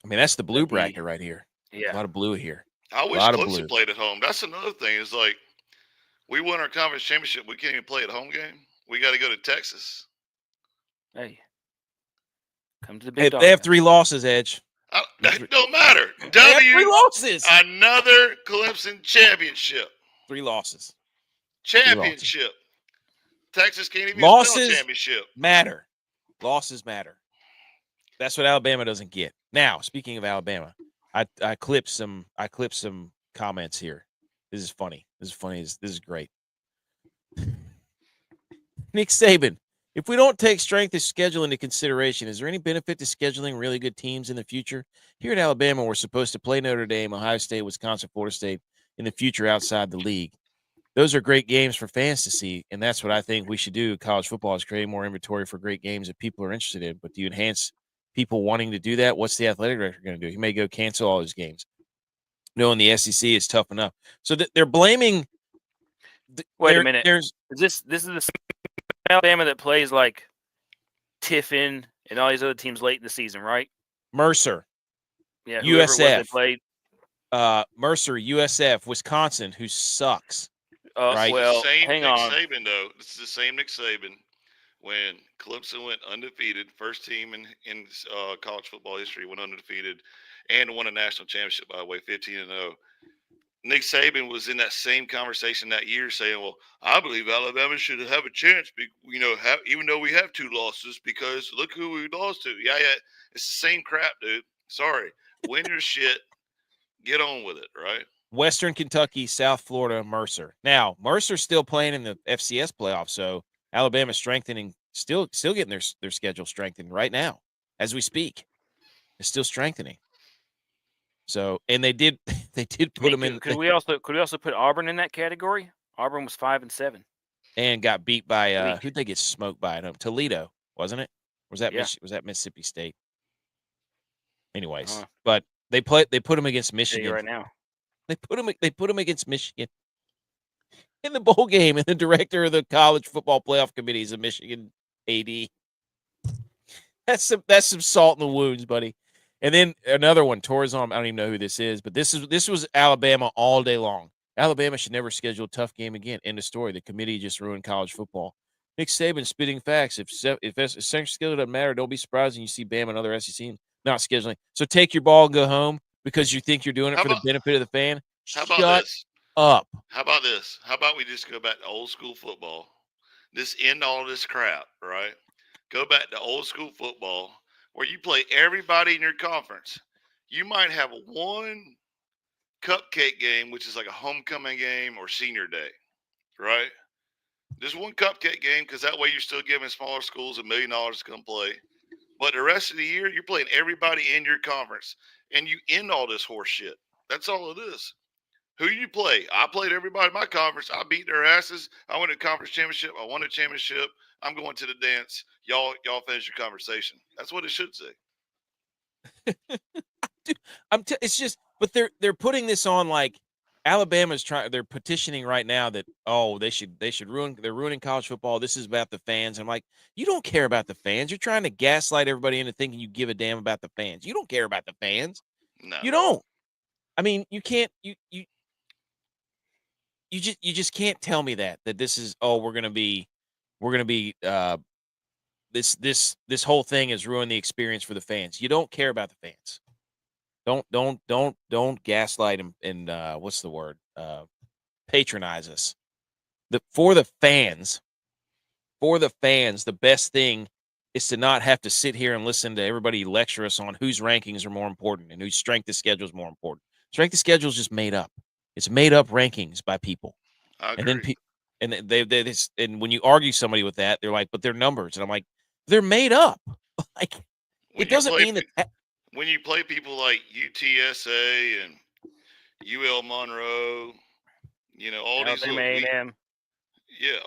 I mean, that's the blue bracket right here. Yeah. A lot of blue here. I wish Clemson played at home. That's another thing. Is like, we won our conference championship. We can't even play at home game. We got to go to Texas. Hey. Come to the big dog. They have 3 losses, Edge. That don't matter. They have 3 losses. Another Clemson championship. 3 losses. Championship. Texas can't even losses spell championship. Matter. Losses matter. That's what Alabama doesn't get. Now, speaking of Alabama, I clipped some comments here. This is funny. This is great. Nick Saban, if we don't take strength of schedule into consideration, is there any benefit to scheduling really good teams in the future? Here at Alabama, we're supposed to play Notre Dame, Ohio State, Wisconsin, Florida State in the future outside the league. Those are great games for fans to see, and that's what I think we should do. College football is creating more inventory for great games that people are interested in. But do you enhance people wanting to do that? What's the athletic director going to do? He may go cancel all his games. Knowing the SEC is tough enough. So they're blaming. Wait a minute. This is the Alabama that plays like Tiffin and all these other teams late in the season, right? Mercer. Yeah, USF. Played. Mercer, USF, Wisconsin, who sucks. Right? Well, hang on. Saban, though. This is the same Nick Saban when Clemson went undefeated, first team in college football history, went undefeated, and won a national championship, by the way, 15-0. Nick Saban was in that same conversation that year saying, well, I believe Alabama should have a chance, even though we have 2 losses, because look who we lost to. Yeah, it's the same crap, dude. Sorry. Win your shit. Get on with it, right? Western Kentucky, South Florida, Mercer. Now, Mercer's still playing in the FCS playoffs, so Alabama's strengthening, still getting their schedule strengthened right now as we speak. It's still strengthening. So, and they did put them in. Could we also put Auburn in that category? Auburn was 5-7 and got beat by who'd they get smoked by? Toledo, wasn't it? Was that was that Mississippi State? Anyways, but they put them against Michigan right now. They put them against Michigan in the bowl game, and the director of the college football playoff committee is a Michigan AD. That's some salt in the wounds, buddy. And then another one, Torzon. I don't even know who this is, but this was Alabama all day long. Alabama should never schedule a tough game again. End of story. The committee just ruined college football. Nick Saban spitting facts. If essential skill doesn't matter, don't be surprised when you see Bama and other SEC not scheduling. So take your ball and go home because you think you're doing it for the benefit of the fan. How about this? Up. How about this? How about we just go back to old school football? Just end all this crap, right? Go back to old school football where you play everybody in your conference. You might have one cupcake game, which is like a homecoming game or senior day, right? Just one cupcake game because that way you're still giving smaller schools $1 million to come play. But the rest of the year, you're playing everybody in your conference, and you end all this horse shit. That's all it is. Who you play? I played everybody in my conference. I beat their asses. I won a conference championship. I won a championship. I'm going to the dance. Y'all finish your conversation. That's what it should say. It's just, but they're putting this on like Alabama's trying. They're petitioning right now that they should ruin. They're ruining college football. This is about the fans. I'm like, you don't care about the fans. You're trying to gaslight everybody into thinking you give a damn about the fans. You don't care about the fans. No, you don't. I mean, you can't. You just can't tell me that this is we're gonna be this whole thing has ruined the experience for the fans. You don't care about the fans. Don't gaslight and what's the word? Patronize us. For the fans, the best thing is to not have to sit here and listen to everybody lecture us on whose rankings are more important and whose strength of schedule is more important. Strength of schedule is just made up. It's made up rankings by people. I agree. And then and when you argue somebody with that, they're like, but they're numbers. And I'm like, they're made up. Like, it doesn't mean that. When you play people like UTSA and UL Monroe, all these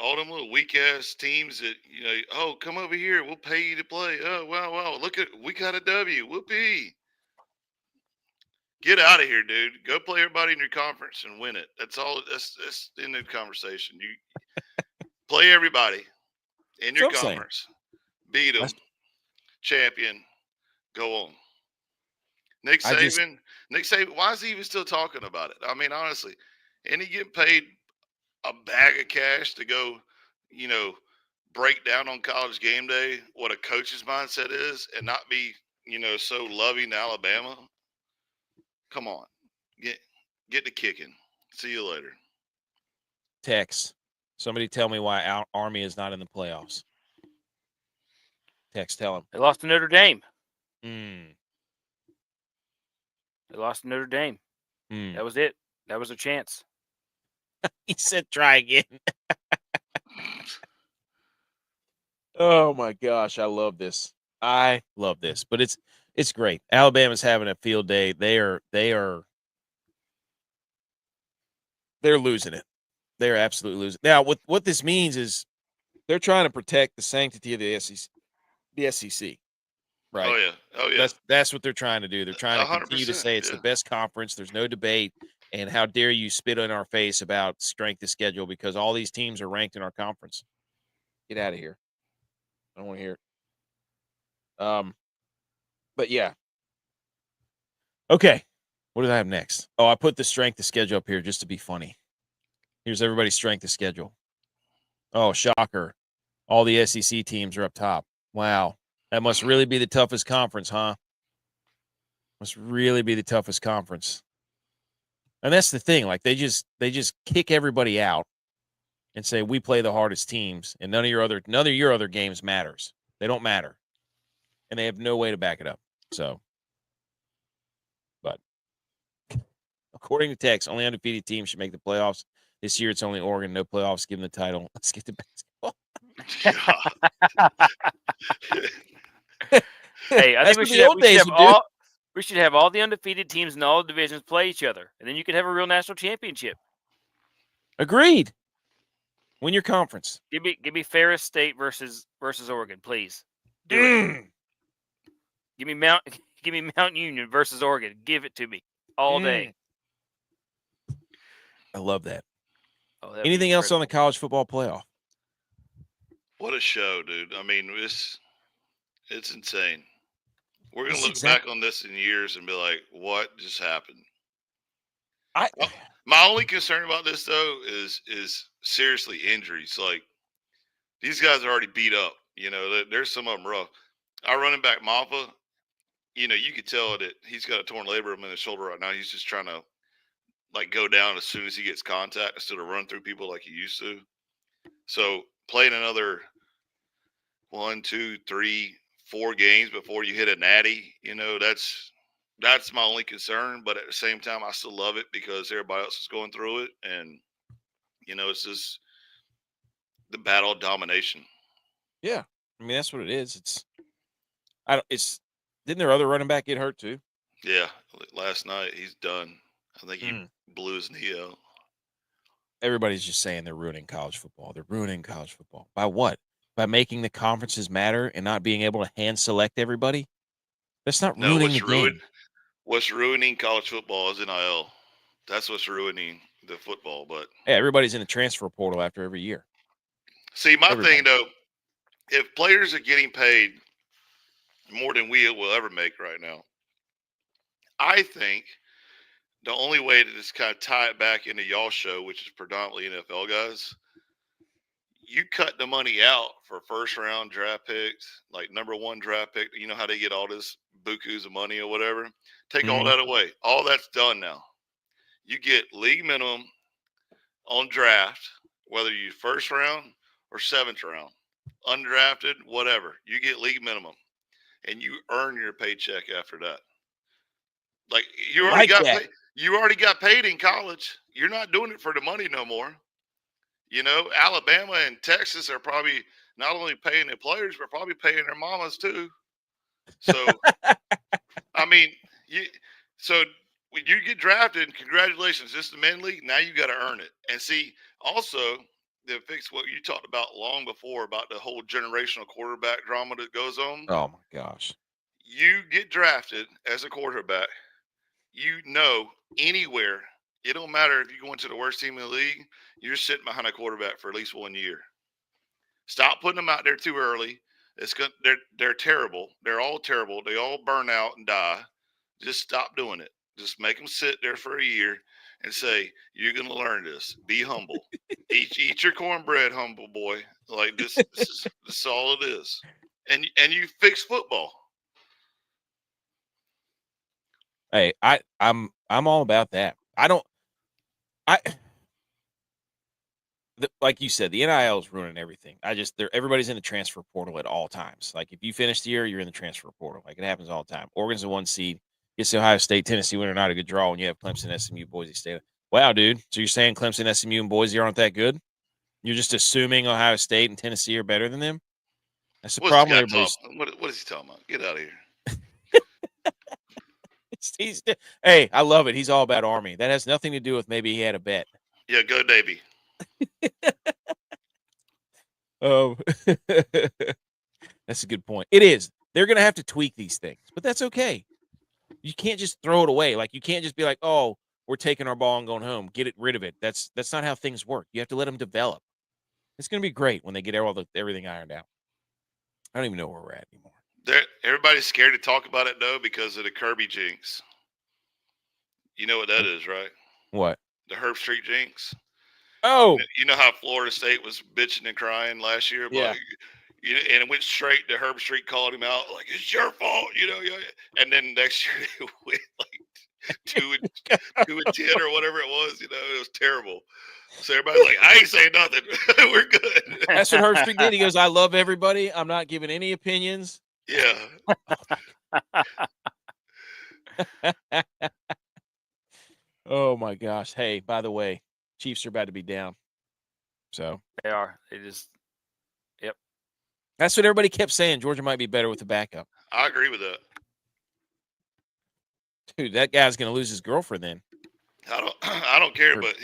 all them little weak ass teams that, come over here, we'll pay you to play. Oh, wow, we got a W. Whoopee. Get out of here, dude. Go play everybody in your conference and win it. That's all. That's in the conversation. You play everybody in your conference. Beat them. Champion. Go on. Nick Saban, why is he even still talking about it? I mean, honestly, and he getting paid a bag of cash to go, break down on College Game Day what a coach's mindset is and not be, so loving to Alabama. Come on. Get to kicking. See you later. Tex. Somebody tell me why Army is not in the playoffs. Tex, tell him. They lost to Notre Dame. Mm. They lost to Notre Dame. Mm. That was it. That was a chance. He said, "Try again." Oh my gosh, I love this. I love this, but it's great. Alabama's having a field day. They're losing it. They're absolutely losing. Now, what this means is they're trying to protect the sanctity of the SEC. The SEC, right? Oh yeah. That's what they're trying to do. They're trying to continue to 100%, say it's the best conference. There's no debate. And how dare you spit in our face about strength of schedule because all these teams are ranked in our conference. Get out of here. I don't want to hear it. But yeah. Okay. What did I have next? Oh, I put the strength of schedule up here just to be funny. Here's everybody's strength of schedule. Oh, shocker. All the SEC teams are up top. Wow. That must really be the toughest conference, huh? Must really be the toughest conference. And that's the thing. Like they just kick everybody out and say we play the hardest teams, and none of your other games matters. They don't matter, and they have no way to back it up. So, but according to Tex, only undefeated teams should make the playoffs this year. It's only Oregon, no playoffs. Give them the title. Let's get to basketball. Hey, I think we should have all the undefeated teams in all the divisions play each other, and then you could have a real national championship. Agreed. Win your conference. Give me Ferris State versus Oregon, please. Do it. Give me Mount Union versus Oregon. Give it to me all day. I love that. Oh, anything else on the college football playoff? What a show, dude. I mean, it's insane. We're going to look back on this in years and be like, what just happened? My only concern about this, though, is seriously injuries. Like, these guys are already beat up. There's some of them rough. Our running back, Maffa, you could tell that he's got a torn labrum in his shoulder right now. He's just trying to, go down as soon as he gets contact instead of run through people like he used to. So, playing another 1, 2, 3, 4 games before you hit a natty, that's my only concern. But at the same time, I still love it because everybody else is going through it, and it's just the battle of domination. Yeah, I mean that's what it is. Didn't their other running back get hurt too? Yeah, last night he's done. I think he blew his knee out. Everybody's just saying they're ruining college football. They're ruining college football. By what? By making the conferences matter and not being able to hand select everybody? That's not ruining the game. What's ruining college football is NIL. That's what's ruining the football. But yeah, everybody's in the transfer portal after every year. See, my thing, though, if players are getting paid more than we will ever make right now, I think the only way to just kind of tie it back into y'all show, which is predominantly NFL guys, you cut the money out for first-round draft picks, like number 1 draft pick. You know how they get all this bukus of money or whatever? Take all that away. All that's done now. You get league minimum on draft, whether you first round or 7th round, undrafted, whatever. You get league minimum, and you earn your paycheck after that. Like you already got paid in college. You're not doing it for the money no more. Alabama and Texas are probably not only paying their players, but probably paying their mamas too. So, I mean, when you get drafted, congratulations, this is the men league. Now you got to earn it. And see, also, to fix what you talked about long before about the whole generational quarterback drama that goes on. Oh my gosh. You get drafted as a quarterback, anywhere. It don't matter if you go into the worst team in the league, you're sitting behind a quarterback for at least 1 year. Stop putting them out there too early. They're terrible. They're all terrible. They all burn out and die. Just stop doing it. Just make them sit there for a year. and say, "You're going to learn this. Be humble. eat your cornbread, humble boy. Like this is all it is." And you fix football. Hey, I'm all about that. Like you said, the NIL is ruining everything. Everybody's in the transfer portal at all times. Like if you finish the year, you're in the transfer portal. Like it happens all the time. Oregon's the 1 seed. Gets the Ohio State, Tennessee winner, not a good draw when you have Clemson, SMU, Boise State. Wow, dude. So you're saying Clemson, SMU, and Boise aren't that good? You're just assuming Ohio State and Tennessee are better than them? That's the problem. What is he talking about? Get out of here. Hey, I love it. He's all about Army. That has nothing to do with maybe he had a bet. Yeah, go Davey. Oh, that's a good point. It is. They're going to have to tweak these things, but that's okay. You can't just throw it away. Like you can't just be like, "Oh, we're taking our ball and going home. Get rid of it." That's not how things work. You have to let them develop. It's going to be great when they get everything ironed out. I don't even know where we're at anymore. Everybody's scared to talk about it though because of the Kirby jinx. You know what that is, right? What? The Herb Street jinx. Oh, you know how Florida State was bitching and crying last year? Yeah. And it went straight to Herb Street, called him out like it's your fault, And then next year it went like 2-10 or whatever it was. It was terrible. So everybody's like, I ain't saying nothing. We're good. That's what Herb Street did. He goes, I love everybody. I'm not giving any opinions. Yeah. Oh my gosh. Hey, by the way, Chiefs are about to be down. So they are. They just yep. That's what everybody kept saying. Georgia might be better with the backup. I agree with that. Dude, that guy's gonna lose his girlfriend then. I don't care, but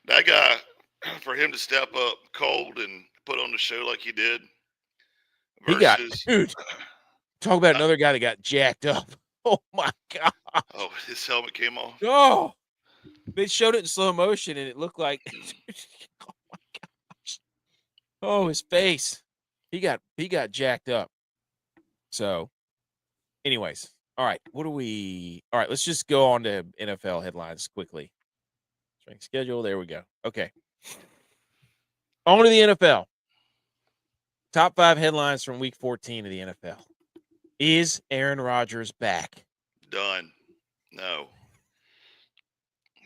that guy, for him to step up cold and put on the show like he did. Dude, talk about another guy that got jacked up. Oh my god. Oh, his helmet came off. Oh, they showed it in slow motion and it looked like oh my gosh. Oh, his face. He got jacked up. So anyways, all right. All right, let's just go on to NFL headlines quickly. Strength schedule. There we go. Okay. On to the NFL. Top 5 headlines from week 14 of the NFL. Is Aaron Rodgers back? Done. No.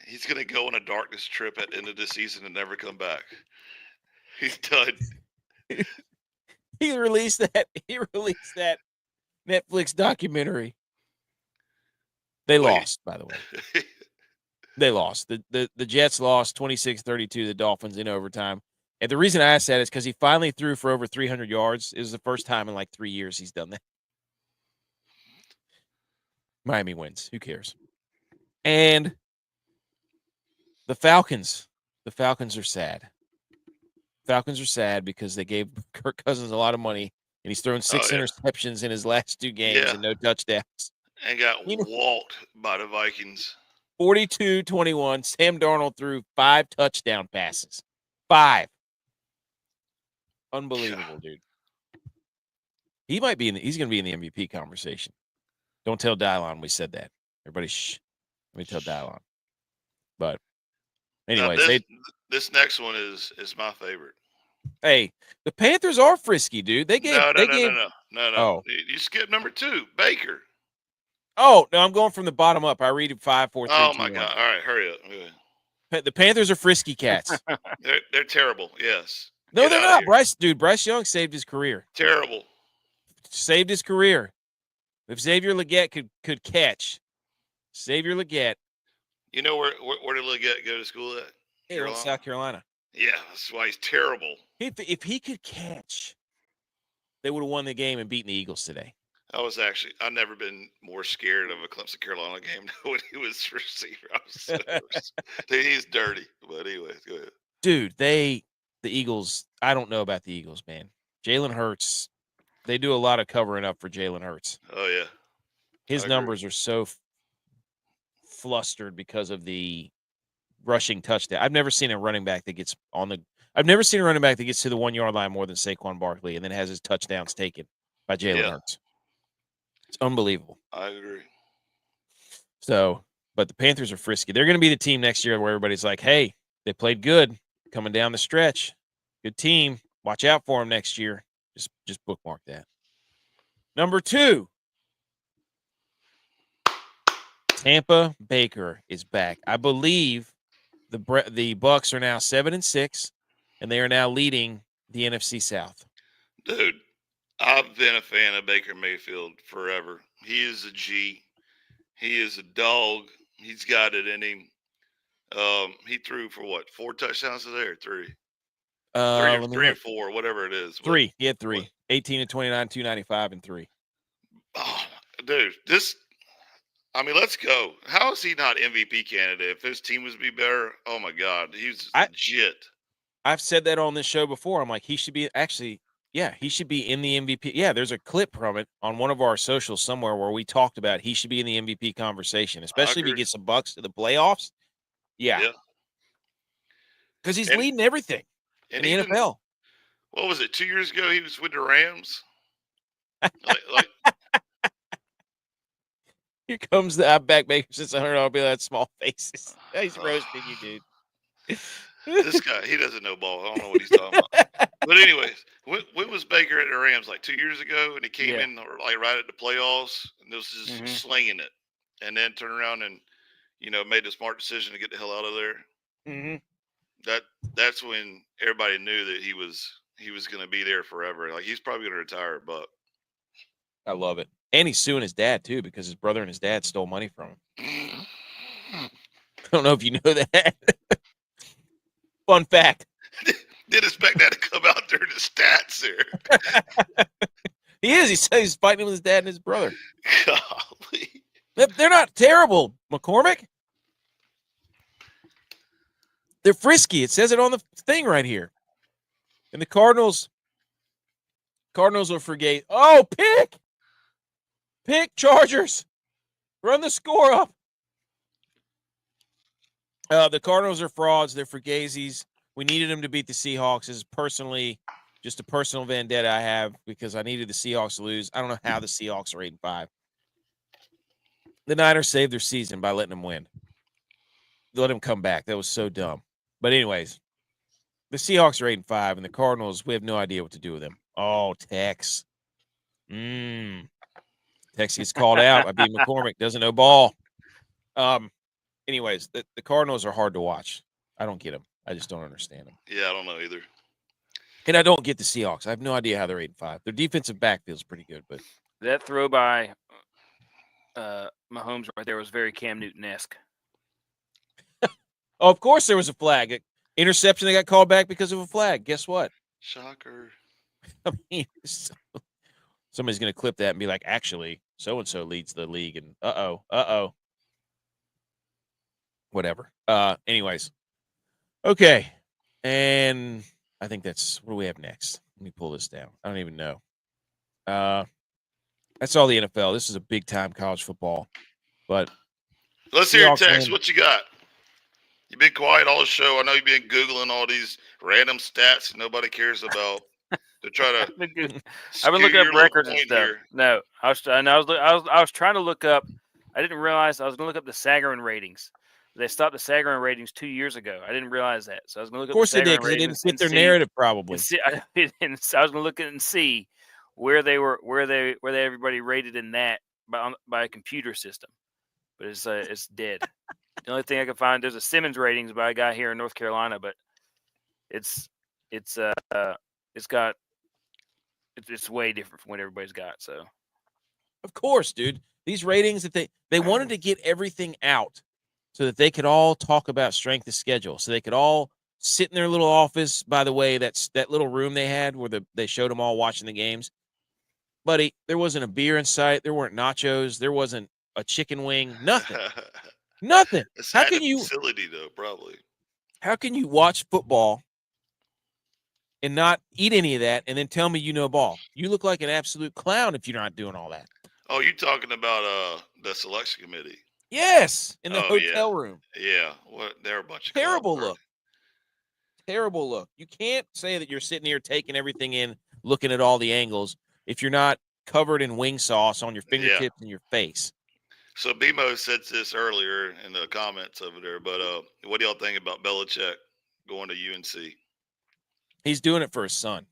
He's going to go on a darkness trip at the end of the season and never come back. He's done. He released that Netflix documentary. They lost, by the way. They lost. The Jets lost 26-32 to the Dolphins in overtime. And the reason I asked that is because he finally threw for over 300 yards. It was the first time in like 3 years he's done that. Miami wins. Who cares? And the Falcons. The Falcons are sad. Falcons are sad because they gave Kirk Cousins a lot of money, and he's thrown 6 interceptions in his last 2 games and no touchdowns. And got walked by the Vikings. 42-21. Sam Darnold threw 5 touchdown passes. 5. Unbelievable, dude. He's going to be in the MVP conversation. Don't tell DYLON we said that. Everybody, shh. Let me tell DYLON. But anyways, this next one is my favorite. Hey, the Panthers are frisky, dude. They gave no. Oh. You skipped number 2, Baker. Oh no, I'm going from the bottom up. I read it 5, 4, 3, Oh 2, my 1. god! All right, hurry up. The Panthers are frisky cats. They're terrible. Yes. No, they're not. Bryce Young saved his career. Terrible. Saved his career. If Xavier Legette could catch, Xavier Legette. You know where did Legette go to school at? South Carolina. Yeah, that's why he's terrible. If he could catch, they would have won the game and beaten the Eagles today. I've never been more scared of a Clemson Carolina game when he was receiver. He's dirty. But anyways, go ahead. Dude, the Eagles, I don't know about the Eagles, man. Jalen Hurts, they do a lot of covering up for Jalen Hurts. Oh, yeah. His numbers are so flustered because of the rushing touchdown. I've never seen a running back that gets to the 1 yard line more than Saquon Barkley and then has his touchdowns taken by Jalen Hurts. It's unbelievable. I agree. So, But the Panthers are frisky. They're going to be the team next year where everybody's like, hey, they played good coming down the stretch. Good team. Watch out for them next year. Just bookmark that. Number 2. Tampa Baker is back. I believe the Bucs are now 7-6, and they are now leading the NFC South. Dude, I've been a fan of Baker Mayfield forever. He is a G. He is a dog. He's got it in him. He threw for what? 4 touchdowns today or 3? 3 or 4, whatever it is. 3. He had 3. 18 to 29, 295, and 3. Oh, dude, let's go. How is he not MVP candidate? If his team was to be better, oh my God, he's legit. I've said that on this show before. I'm like, he should be he should be in the MVP. Yeah, there's a clip from it on one of our socials somewhere where we talked about he should be in the MVP conversation, especially if he gets the Bucs to the playoffs. Yeah. Because he's leading everything in the NFL. What was it, 2 years ago he was with the Rams? Here comes the Outback Baker since $100 bill. That small faces. He's roasting you, dude. This guy, he doesn't know ball. I don't know what he's talking about. But anyways, when was Baker at the Rams? Like 2 years ago, and he came in like right at the playoffs, and this is just slinging it, and then turned around and made the smart decision to get the hell out of there. Mm-hmm. That's when everybody knew that he was going to be there forever. Like he's probably going to retire, but I love it. And he's suing his dad, too, because his brother and his dad stole money from him. I don't know if you know that. Fun fact. Didn't expect that to come out during the stats there. He is. He says he's fighting with his dad and his brother. Golly. They're not terrible, McCormick. They're frisky. It says it on the thing right here. And the Cardinals will forget. Oh, pick! Pick Chargers. Run the score up. The Cardinals are frauds. They're fugazis. We needed them to beat the Seahawks. This is personally just a personal vendetta I have because I needed the Seahawks to lose. I don't know how the Seahawks are 8-5. The Niners saved their season by letting them win. They let them come back. That was so dumb. But anyways, the Seahawks are 8-5, and the Cardinals, we have no idea what to do with them. Oh, Tex. Tex gets called out by B. McCormick. Doesn't know ball. Anyways, the Cardinals are hard to watch. I don't get them. I just don't understand them. Yeah, I don't know either. And I don't get the Seahawks. I have no idea how they're 8-5. Their defensive backfield is pretty good, but that throw by Mahomes right there was very Cam Newton-esque. Oh, of course there was a flag. Interception that got called back because of a flag. Guess what? Shocker. I mean, somebody's going to clip that and be like, actually, so-and-so leads the league. And uh-oh. Whatever. Anyways. Okay. And I think that's what do we have next? Let me pull this down. I don't even know. That's all the NFL. This is a big-time college football. But let's hear your text. What you got? You've been quiet all the show. I know you've been Googling all these random stats that nobody cares about. To try to I've been looking up records and stuff. Here. No, I was trying to look up. I didn't realize I was going to look up the Sagarin ratings. They stopped the Sagarin ratings 2 years ago. I didn't realize that, so I was going to look. Of course, they did because they didn't fit their narrative. Probably. I was going to look at and see where they were, where everybody rated in that by a computer system, but it's dead. The only thing I can find, there's a Simmons ratings by a guy here in North Carolina, but it's way different from what everybody's got. So, of course, dude, these ratings that they wanted to get everything out so that they could all talk about strength of schedule, so they could all sit in their little office. By the way, that little room they had where they showed them all watching the games, buddy. There wasn't a beer in sight. There weren't nachos. There wasn't a chicken wing. Nothing. Nothing. How can you facility though? Probably. How can you watch football and not eat any of that and then tell me you know ball? You look like an absolute clown if you're not doing all that. Oh, you're talking about the selection committee? Yes, in the hotel room. Yeah, they're a bunch of terrible look. Terrible look. You can't say that you're sitting here taking everything in, looking at all the angles if you're not covered in wing sauce on your fingertips and your face. So BMO said this earlier in the comments over there, but what do y'all think about Belichick going to UNC? He's doing it for his son.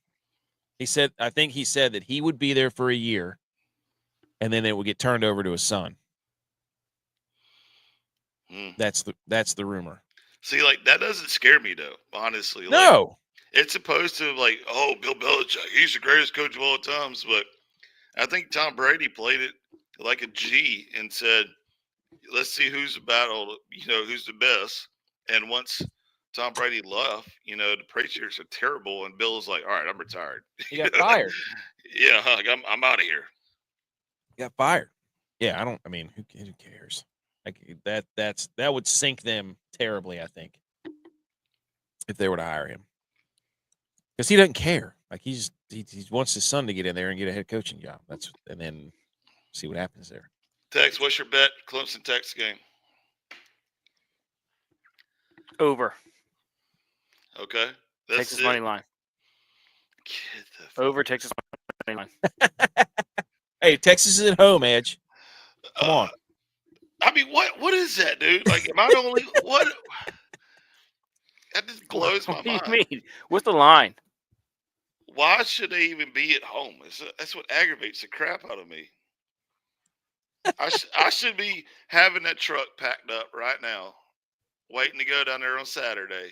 I think he said that he would be there for a year, and then it would get turned over to his son. That's the rumor. See, like, that doesn't scare me though, honestly. No. Like, it's supposed to, like, oh, Bill Belichick, he's the greatest coach of all times, but I think Tom Brady played it like a G and said, let's see who's the battle, who's the best. And once Tom Brady left, the Patriots are terrible, and Bill was like, all right, I'm retired. He got fired. Yeah, I'm out of here. He got fired. Yeah, who cares? Like that would sink them terribly, I think, if they were to hire him. Because he doesn't care. Like he wants his son to get in there and get a head coaching job. And then see what happens there. Tex, what's your bet? Clemson Texas game. Over. Okay. That's Texas money line. Over Texas money line. Hey, Texas is at home, Edge. Come on. I mean, what is that, dude? Like, am I the only what? That just blows my mind. What do you mean? What's the line? Why should they even be at home? That's what aggravates the crap out of me. I should be having that truck packed up right now, waiting to go down there on Saturday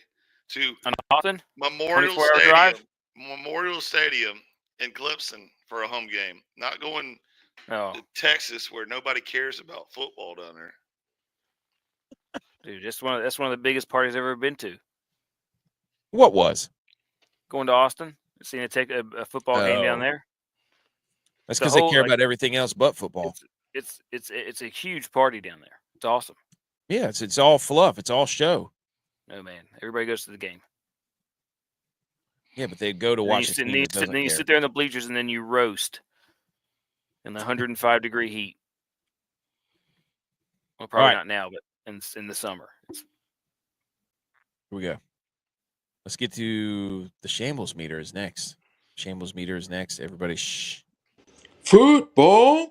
to Austin? Memorial Stadium in Clemson for a home game. Not going to Texas where nobody cares about football down there. Dude, that's one of the biggest parties I've ever been to. What was? Going to Austin, seeing it take a football game down there. That's because they care about everything else but football. It's a huge party down there. It's awesome. Yeah, it's all fluff. It's all show. Oh man, everybody goes to the game. Yeah, but they go to watch it. Then you sit there in the bleachers and then you roast in the 105-degree heat. Well, probably not now, but in the summer. Here we go. Let's get to the shambles meter is next. Shambles meter is next. Everybody shh. Football.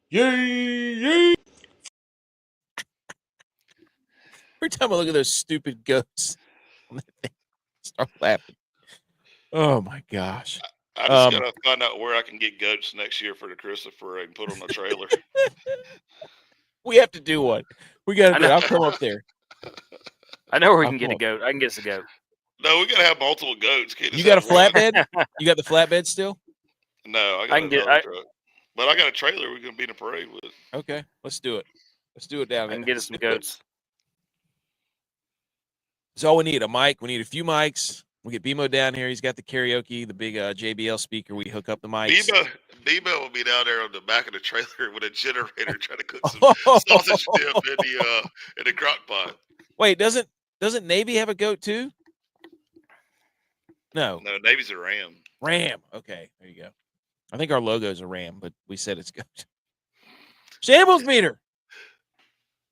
Yay. Every time I look at those stupid goats, I start laughing. Oh my gosh. I just gotta find out where I can get goats next year for the Christmas parade and put on a trailer. We have to do one. We got to. I'll come up there. I know where we can get a goat. I can get us a goat. No, we gotta have multiple goats. You got a flatbed? You got the flatbed still? No, I can truck. But I got a trailer we can be in a parade with. Okay, let's do it. Let's do it down there. I can get us some goats. That's all we need. A mic. We need a few mics. We get BMO down here. He's got the karaoke, the big JBL speaker. We hook up the mics. BMO will be down there on the back of the trailer with a generator trying to cook some sausage dip in the crock pot. Wait, doesn't Navy have a goat too? No, Navy's a ram. Ram. Okay, there you go. I think our logo's a ram, but we said it's goat. Shambles meter.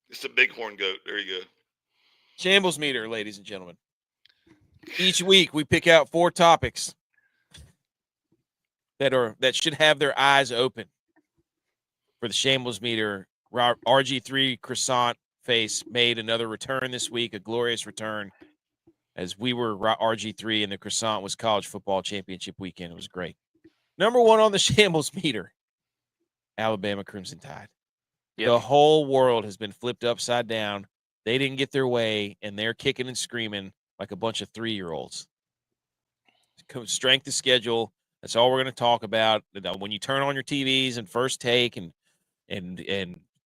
It's a bighorn goat. There you go. Shambles meter, ladies and gentlemen. Each week we pick out 4 topics that should have their eyes open for the shambles meter. RG3 croissant face made another return this week, a glorious return. As we were RG3 and the croissant was college football championship weekend. It was great. Number 1 on the shambles meter, Alabama Crimson Tide. Yep. The whole world has been flipped upside down. They didn't get their way, and they're kicking and screaming like a bunch of 3-year-olds. Strength of schedule. That's all we're going to talk about. When you turn on your TVs and First Take and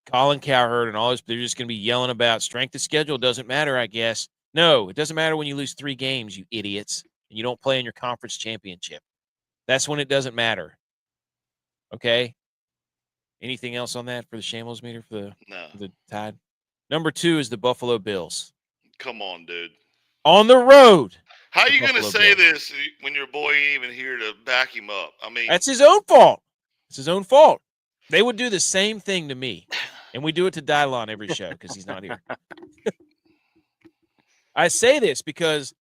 Colin Cowherd and all this, they're just going to be yelling about strength of schedule. Doesn't matter, I guess. No, it doesn't matter when you lose 3 games, you idiots, and you don't play in your conference championship. That's when it doesn't matter. Okay? Anything else on that for the shambles meter for the Tide? Number 2 is the Buffalo Bills. Come on, dude. On the road. How are you going to say this when your boy ain't even here to back him up? I mean, that's his own fault. It's his own fault. They would do the same thing to me, and we do it to DYLON every show because he's not here. I say this because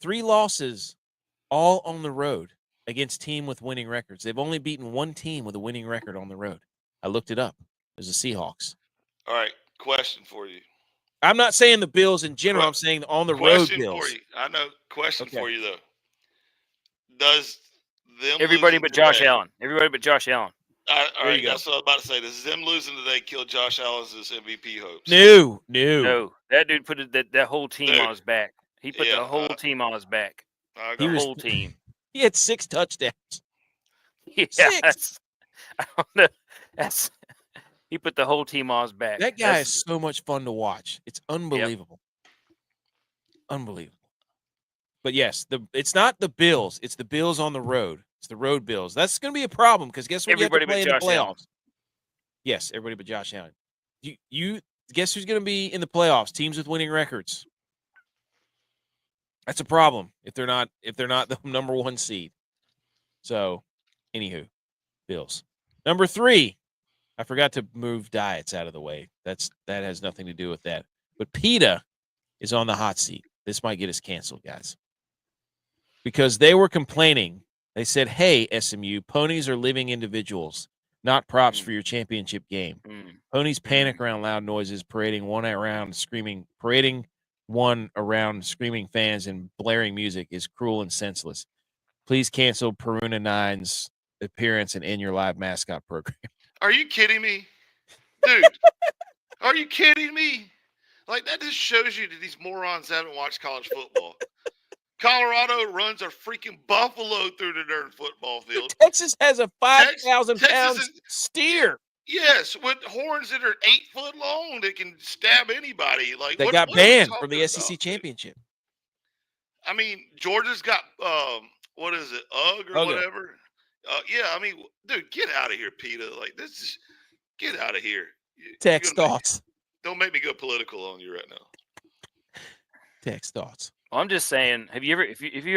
3 losses all on the road against team with winning records. They've only beaten 1 team with a winning record on the road. I looked it up. It was the Seahawks. All right, question for you. I'm not saying the Bills in general. I'm saying on the road Bills. Question for you. I know. Question for you though. Does them everybody but Josh today, Allen? Everybody but Josh Allen. all right, that's what I was about to say. Does them losing today kill Josh Allen's MVP hopes? No. That dude put that whole team on his back. He put the whole team on his back. The whole team. He had 6 touchdowns. Yeah, 6. I don't know. He put the whole team on his back. That guy is so much fun to watch. It's unbelievable. Unbelievable. But yes, it's not the Bills. It's the Bills on the road. It's the road Bills. That's going to be a problem because guess what? Everybody you have to play but in the Josh playoffs. Allen. Yes, everybody but Josh Allen. You guess who's going to be in the playoffs? Teams with winning records. That's a problem if they're not the number 1 seed. So, anywho, Bills. Number 3. I forgot to move diets out of the way. That has nothing to do with that. But PETA is on the hot seat. This might get us canceled, guys. Because they were complaining. They said, hey, SMU, ponies are living individuals, not props for your championship game. Ponies panic around loud noises, parading one around screaming fans and blaring music is cruel and senseless. Please cancel Peruna 9's appearance and end your live mascot program. Are you kidding me? Dude, are you kidding me? Like, that just shows you that these morons haven't watched college football. Colorado runs a freaking buffalo through the darn football field. Texas has a 5,000-pound steer. Yes, with horns that are 8 foot long that can stab anybody. Like, they got banned from the SEC championship. I mean, Georgia's got what is it, UGG or whatever. Yeah, I mean, dude, get out of here, PETA. Like, this is get out of here. Text thoughts. Don't make me go political on you right now. Text thoughts. Well, I'm just saying, have you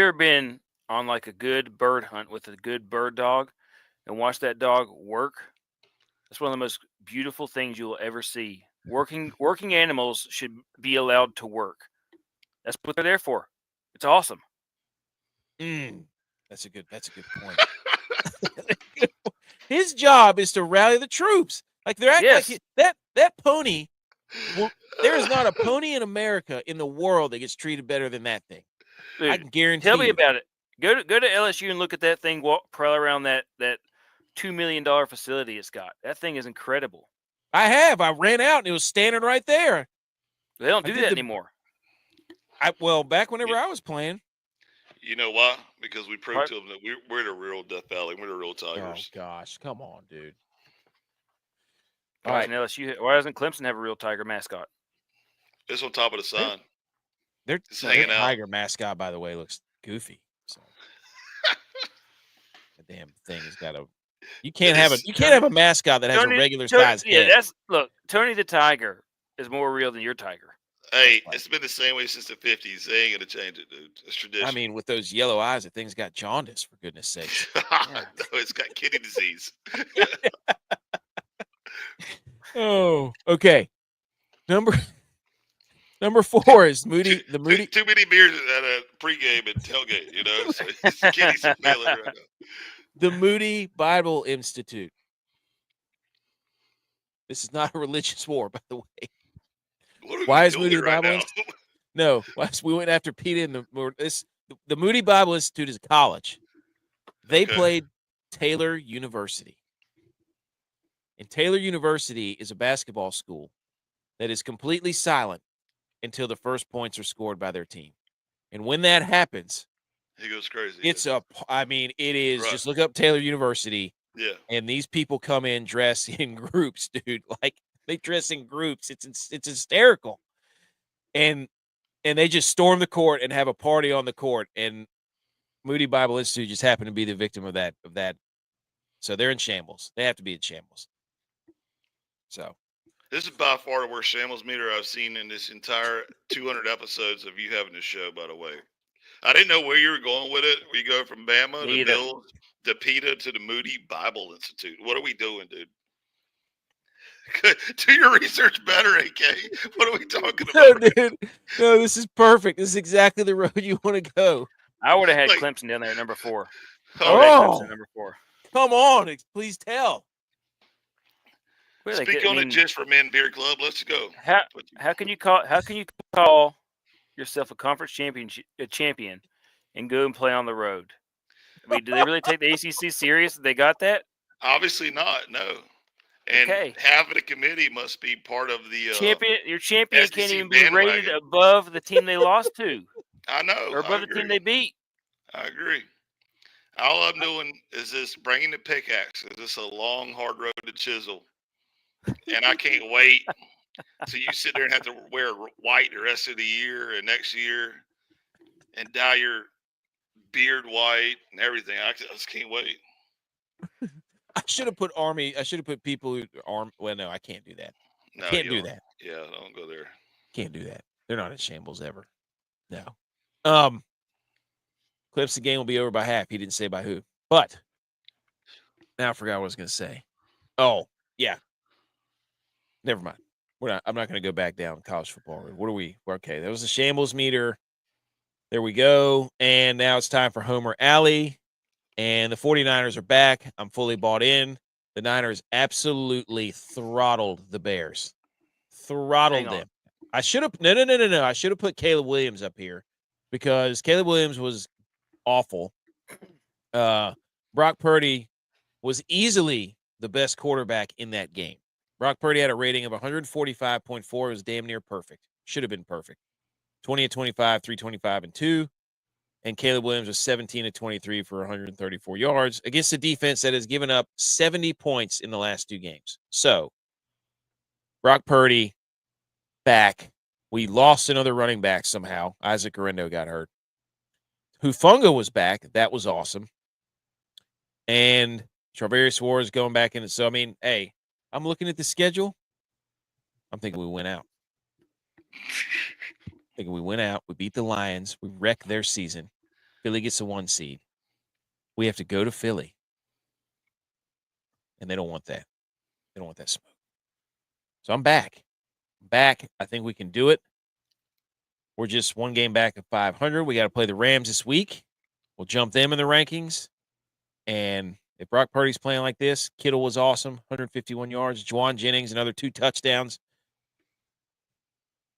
ever been on like a good bird hunt with a good bird dog and watched that dog work? That's one of the most beautiful things you will ever see. Working animals should be allowed to work. That's what they're there for. It's awesome. That's a good point. His job is to rally the troops. Like they're acting like that pony. Well, there is not a pony in America in the world that gets treated better than that thing. Dude, I can guarantee. Tell me about it. Go to LSU and look at that thing prowl around that $2 million facility it's got. That thing is incredible. I ran out and it was standing right there. They don't do that anymore. Back whenever I was playing. You know why? Because we proved to them that we're the real Death Valley. We're the real Tigers. Oh gosh, come on, dude. All right, LSU. Why doesn't Clemson have a real Tiger mascot? It's on top of the sign. Their Tiger mascot, by the way, looks goofy. So the damn thing has got a. You can't have a mascot that has a regular size head. Look, Tony the Tiger is more real than your Tiger. Hey, it's been the same way since the 50s. They ain't gonna change it, dude. It's tradition. I mean, with those yellow eyes, the thing's got jaundice, for goodness sakes. No, it's got kidney disease. Oh, okay. Number 4 is Moody. Too many beers at a pregame and tailgate, you know. So his kidneys are failing right now. The Moody Bible Institute. This is not a religious war, by the way. Why is Moody Bible Institute? No, we went after PETA and the Moody Bible Institute is a college. They played Taylor University. And Taylor University is a basketball school that is completely silent until the first points are scored by their team. And when that happens, he goes crazy. It is right. Just look up Taylor University. Yeah. And these people come in dressed in groups, dude. Like they dress in groups. It's hysterical. And they just storm the court and have a party on the court. And Moody Bible Institute just happened to be the victim of that. So they're in shambles. They have to be in shambles. So this is by far the worst shambles-o-meter I've seen in this entire 200 episodes of you having this show, by the way. I didn't know where you were going with it. We go from Bama to Bills to PETA to the Moody Bible Institute. What are we doing, dude? Do your research better, AK. What are we talking about? No, dude. No, this is perfect. This is exactly the road you want to go. I would have had Clemson down there at number 4. Clemson number 4. Come on, please tell. Speak on it just for Men Beer Club. Let's go. How can you call yourself a conference champion and go and play on the road? I mean, do they really take the ACC serious? They got that? Obviously not. No. And having a committee must be part of the champion. Your champion SEC can't even bandwagon. be rated above the team they lost to. I know. Or above the team they beat. I agree. All I'm doing is this bringing the pickaxe. This is a long, hard road to chisel. And I can't wait. So you sit there and have to wear white the rest of the year and next year and dye your beard white and everything. I just can't wait. I should have put Army. I should have put people who arm. Well, no, I can't do that. No, can't do that. Yeah, don't go there. Can't do that. They're not in shambles ever. No. Clips, the game will be over by half. He didn't say by who. But now I forgot what I was going to say. Oh, yeah. Never mind. I'm not going to go back down college football. What are we? Okay, that was the shambles meter. There we go. And now it's time for Homer Alley. And the 49ers are back. I'm fully bought in. The Niners absolutely throttled the Bears. Throttled them. I should have no. I should have put Caleb Williams up here because Caleb Williams was awful. Brock Purdy was easily the best quarterback in that game. Brock Purdy had a rating of 145.4. It was damn near perfect. Should have been perfect. 20 of 25, 325 and 2. And Caleb Williams was 17 of 23 for 134 yards against a defense that has given up 70 points in the last 2 games. So, Brock Purdy back. We lost another running back somehow. Isaac Garendo got hurt. Hufanga was back. That was awesome. And Charvarius Ward is going back in. So, I mean, hey, I'm looking at the schedule. I'm thinking we went out. We beat the Lions. We wrecked their season. Philly gets a 1 seed. We have to go to Philly. And they don't want that. They don't want that smoke. So I'm back. I think we can do it. We're just 1 game back of 500. We got to play the Rams this week. We'll jump them in the rankings. And if Brock Purdy's playing like this, Kittle was awesome. 151 yards. Juwan Jennings, another 2 touchdowns.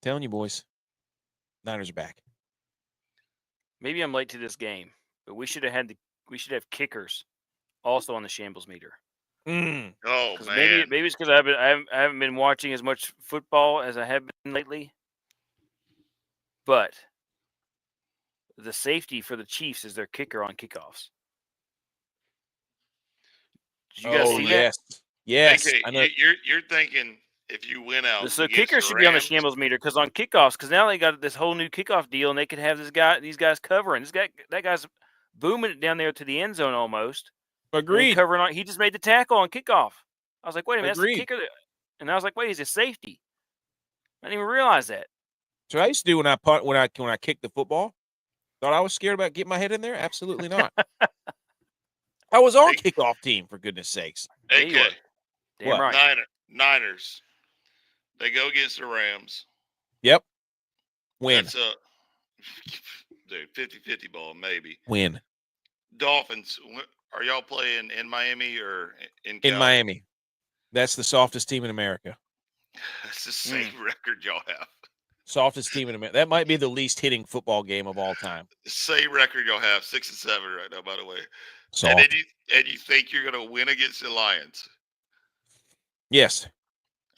Telling you, boys. Niners are back. Maybe I'm late to this game, but we should have kickers also on the shambles meter. Oh man, maybe it's because I haven't been watching as much football as I have been lately. But the safety for the Chiefs is their kicker on kickoffs. Did you guys see that? Yes. Okay, I know. You're thinking if you win out, so kicker should be on the shambles meter because on kickoffs, because now they got this whole new kickoff deal, and they could have these guys covering. That guy's booming it down there to the end zone almost. Agreed. Covering on, he just made the tackle on kickoff. I was like, wait a minute, Agreed. that's the kicker. And I was like, wait, he's a safety. I didn't even realize that. So I used to do when I kicked the football. Thought I was scared about getting my head in there? Absolutely not. I was on kickoff team, for goodness sakes. Okay. Damn right. Niners. They go against the Rams. Yep. Win. That's a 50-50 ball, maybe. Win. Dolphins. Are y'all playing in Miami or in Cali? In Miami. That's the softest team in America. That's the same record y'all have. Softest team in America. That might be the least hitting football game of all time. Same record y'all have, 6-7 right now, by the way. Soft. And you think you're going to win against the Lions? Yes.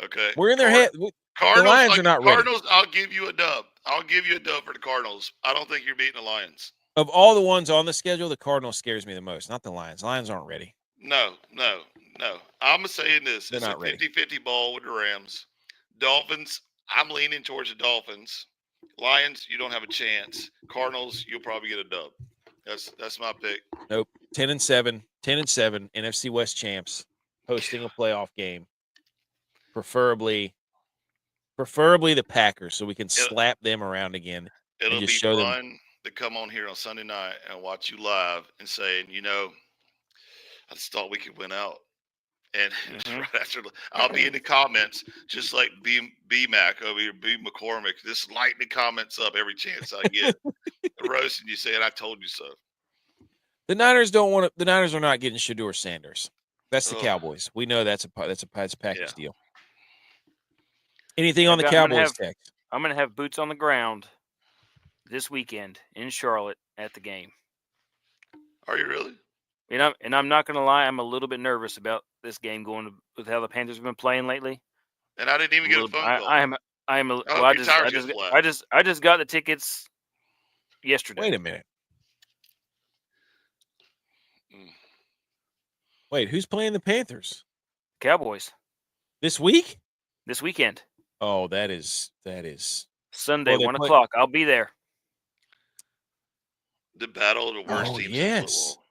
Okay. We're in their head. Cardinals, the Lions are not Cardinals, ready. I'll give you a dub. I'll give you a dub for the Cardinals. I don't think you're beating the Lions. Of all the ones on the schedule, the Cardinals scares me the most, not the Lions. Lions aren't ready. No. I'm saying this. They're it's a 50-50 ball with the Rams. Dolphins, I'm leaning towards the Dolphins. Lions, you don't have a chance. Cardinals, you'll probably get a dub. That's my pick. Nope. 10-7, NFC West champs, hosting a playoff game. Preferably the Packers, so we can slap them around again. It'll be fun to come on here on Sunday night and watch you live and saying, I just thought we could win out. And right after, I'll be in the comments, just like B-Mac over here, B. McCormick, just lighting the comments up every chance I get. Roasting you saying, I told you so. The Niners don't want to. The Niners are not getting Shedeur Sanders. That's the Cowboys. We know that's a package deal. Anything on the Cowboys text? I'm going to have boots on the ground this weekend in Charlotte at the game. Are you really? And I'm not going to lie, I'm a little bit nervous about this game going with how the Panthers have been playing lately. And I didn't even get a phone call. I just got the tickets yesterday. Wait a minute. Wait, who's playing the Panthers? Cowboys. This week? This weekend. Oh, that is Sunday, 1 o'clock. I'll be there. The battle of the worst teams in football.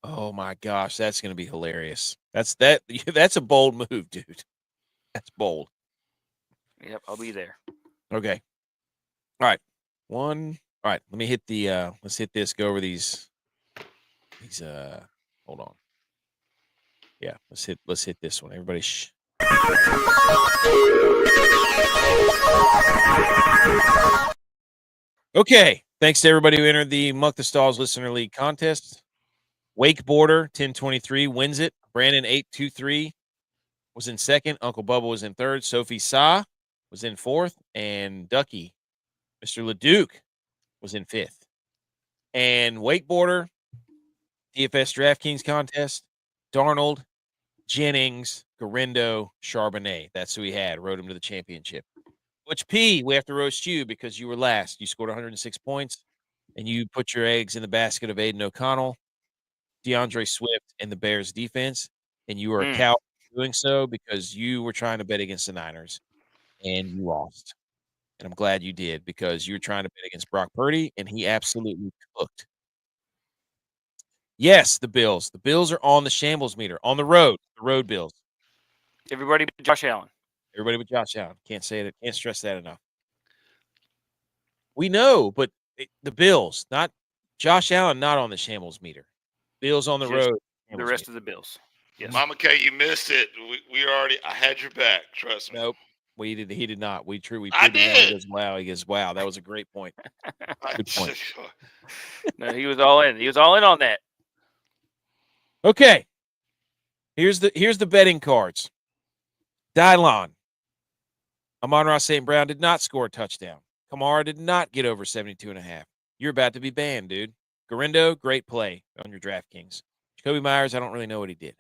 Oh my gosh, that's going to be hilarious. That's a bold move, dude. That's bold. Yep, I'll be there. Okay. All right. All right, let me hit the let's hit this, go over these hold on. Yeah, let's hit this one. Everybody Okay. Thanks to everybody who entered the Muck the Stalls Listener League contest. Wakeboarder 1023 wins it. Brandon 823 was in second. Uncle Bubba was in third. Sophie Sa was in fourth. And Ducky, Mr. LeDuc, was in fifth. And Wakeboarder, DFS DraftKings contest, Darnold, Jennings, Garindo, Charbonnet. That's who he had. Rode him to the championship. ButchP, we have to roast you because you were last. You scored 106 points, and you put your eggs in the basket of Aiden O'Connell, DeAndre Swift, and the Bears defense, and you were a cow doing so because you were trying to bet against the Niners, and you lost. And I'm glad you did because you were trying to bet against Brock Purdy, and he absolutely cooked. Yes, the Bills. The Bills are on the shambles meter, on the road. The road Bills. Everybody but Josh Allen. Everybody but Josh Allen. Can't say it. Can't stress that enough. We know, but the Bills, not Josh Allen, not on the shambles meter. Bills on the road. The rest of the Bills. Yes. Mama K, you missed it. I had your back. Trust me. Nope. He did not. We I did. He goes, wow. That was a great point. Good point. No, he was all in. He was all in on that. Okay. Here's the betting cards. DYLON. Amon-Ra St. Brown did not score a touchdown. Kamara did not get over 72.5. You're about to be banned, dude. Garindo, great play on your DraftKings. Jacoby Myers, I don't really know what he did.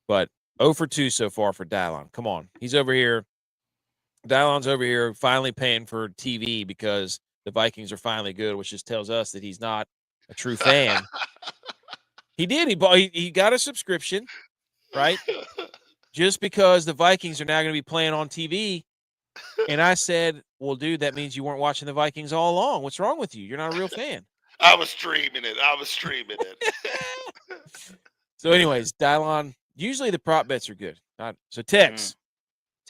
But 0 for 2 so far for DYLON. Come on. He's over here. DYLON's over here finally paying for TV because the Vikings are finally good, which just tells us that he's not a true fan. He did. He got a subscription, right? Just because the Vikings are now going to be playing on TV. And I said, well, dude, that means you weren't watching the Vikings all along. What's wrong with you? You're not a real fan. I was streaming it. So anyways, DYLON, usually the prop bets are good. So Tex,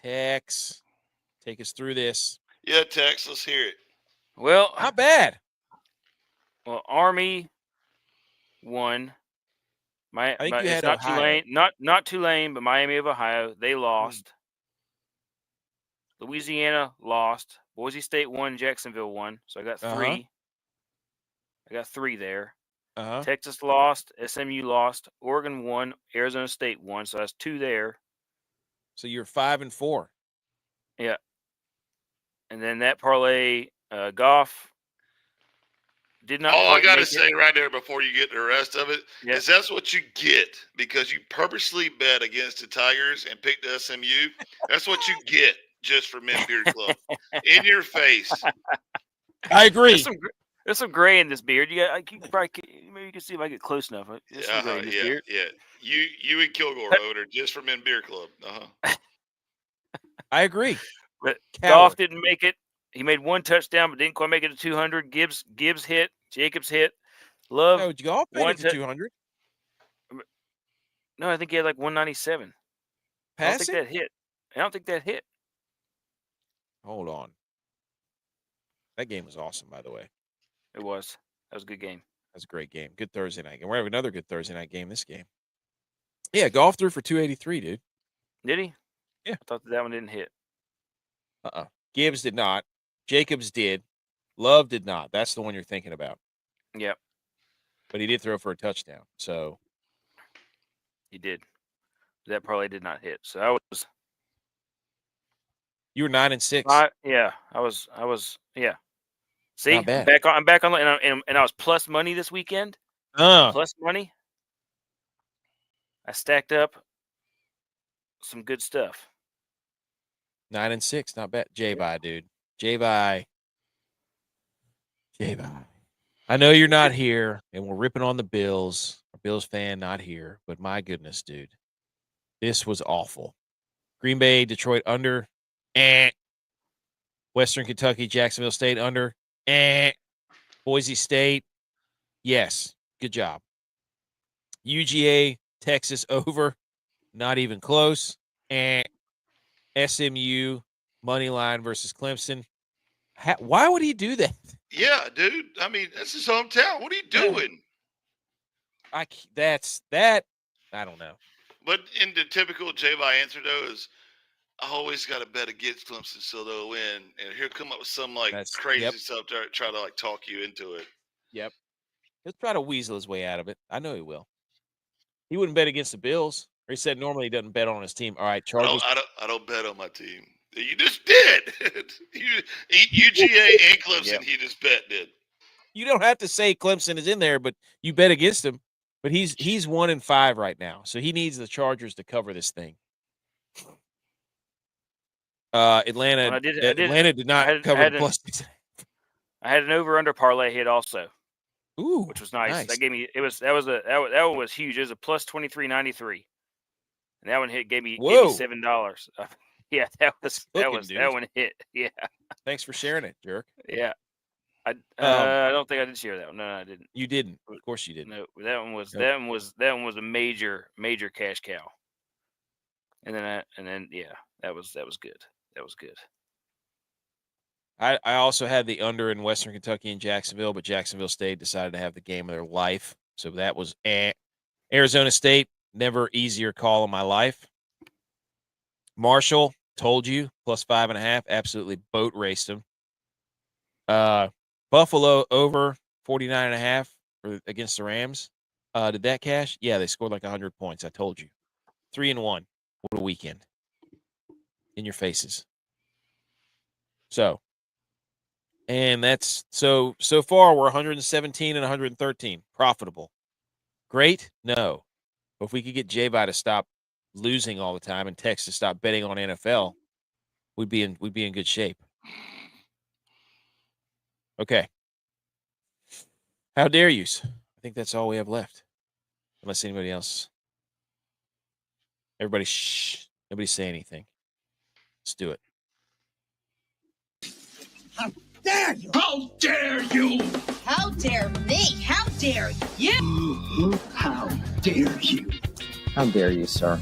take us through this. Yeah, Tex, let's hear it. Well, not bad. Well, Army won. I think you had not Ohio. Tulane, not Tulane, but Miami of Ohio. They lost. Louisiana lost. Boise State won. Jacksonville won. So I got 3. I got 3 there. Texas lost. SMU lost. Oregon won. Arizona State won. So that's 2 there. So you're 5 and 4. Yeah. And then that parlay, Goff did not. All I got to say right there before you get the rest of it is that's what you get because you purposely bet against the Tigers and picked the SMU. That's what you get just for Men Beard Club. In your face. I agree. There's some gray in this beard. Maybe you can see if I get close enough. There's some gray in this beard. Yeah. You and Kilgore Road are just for Men Beer Club. I agree. But Goff didn't make it. He made 1 touchdown, but didn't quite make it to 200. Gibbs hit. Jacobs hit. Love. No, Goff made it to 200. No, I think he had like 197. I don't think that hit. Hold on. That game was awesome, by the way. It was. That was a good game. That was a great game. Good Thursday night game. We're having another good Thursday night game this game. Yeah, Goff threw for 283, dude. Did he? Yeah. I thought that one didn't hit. Gibbs did not. Jacobs did. Love did not. That's the one you're thinking about. Yep. But he did throw for a touchdown. So he did. That parlay did not hit. So I was. You were 9-6. Yeah, I was. Yeah. See, Not bad. I'm back on, and I was plus money this weekend. Plus money. I stacked up some good stuff. 9-6, not bad. J-Bye, dude. J-Bye. I know you're not here, and we're ripping on the Bills. A Bills fan not here, but my goodness, dude. This was awful. Green Bay, Detroit under. Western Kentucky, Jacksonville State under. Boise State. Yes. Good job. UGA, Texas over. Not even close. SMU, money line versus Clemson. Why would he do that? Yeah, dude. I mean, that's his hometown. What are you doing? I don't know. But in the typical J-Vi answer, though, is I always got to bet against Clemson so they'll win. And he'll come up with some crazy stuff to try to talk you into it. Yep. He'll try to weasel his way out of it. I know he will. He wouldn't bet against the Bills. Or he said normally he doesn't bet on his team. All right, Chargers. I don't bet on my team. You just did. UGA and Clemson, he just did. You don't have to say Clemson is in there, but you bet against him. But he's 1-5 right now, so he needs the Chargers to cover this thing. Atlanta did not cover the plus. I had an over/under parlay hit also. Ooh, which was nice. That gave me that one was huge. It was a plus 23.93, and that one gave me $87. Yeah, that one hit. Yeah. Thanks for sharing it, jerk. Yeah. I don't think I did share that one. No, I didn't. You didn't. Of course you didn't. No, that one was a major cash cow. And then that was good. That was good. I also had the under in Western Kentucky and Jacksonville, but Jacksonville State decided to have the game of their life. So that was Arizona State, never easier call in my life. Marshall, told you, plus 5.5, absolutely boat raced them. Buffalo over 49.5 against the Rams. Did that cash? Yeah, they scored like 100 points. I told you. 3-1. What a weekend. In your faces. So, and that's so far we're 117 and 113. Profitable. Great? No. But if we could get J-Bye to stop losing all the time and Tex to stop betting on NFL, we'd be in good shape. Okay. How dare you? I think that's all we have left. Unless anybody else. Everybody shh. Nobody say anything. Let's do it. How dare you? How dare you? How dare me? How dare you? How dare you? How dare you, sir?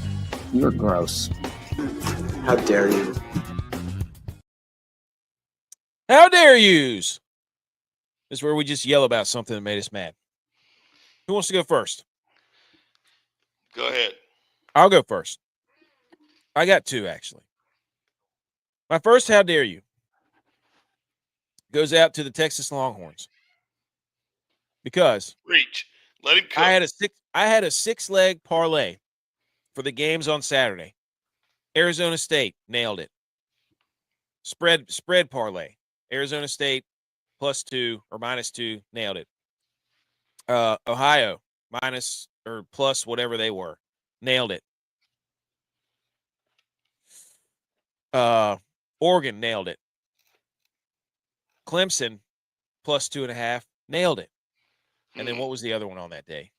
You're gross. How dare you? How dare yous? This is where we just yell about something that made us mad. Who wants to go first? Go ahead. I'll go first. I got two, actually. My first, how dare you, goes out to the Texas Longhorns. Because reach. Let him come. I had a 6-leg parlay for the games on Saturday. Arizona State nailed it. Spread parlay. Arizona State +2 or -2 nailed it. Ohio minus or plus whatever they were nailed it. Oregon nailed it. Clemson +2.5 nailed it. And then what was the other one on that day?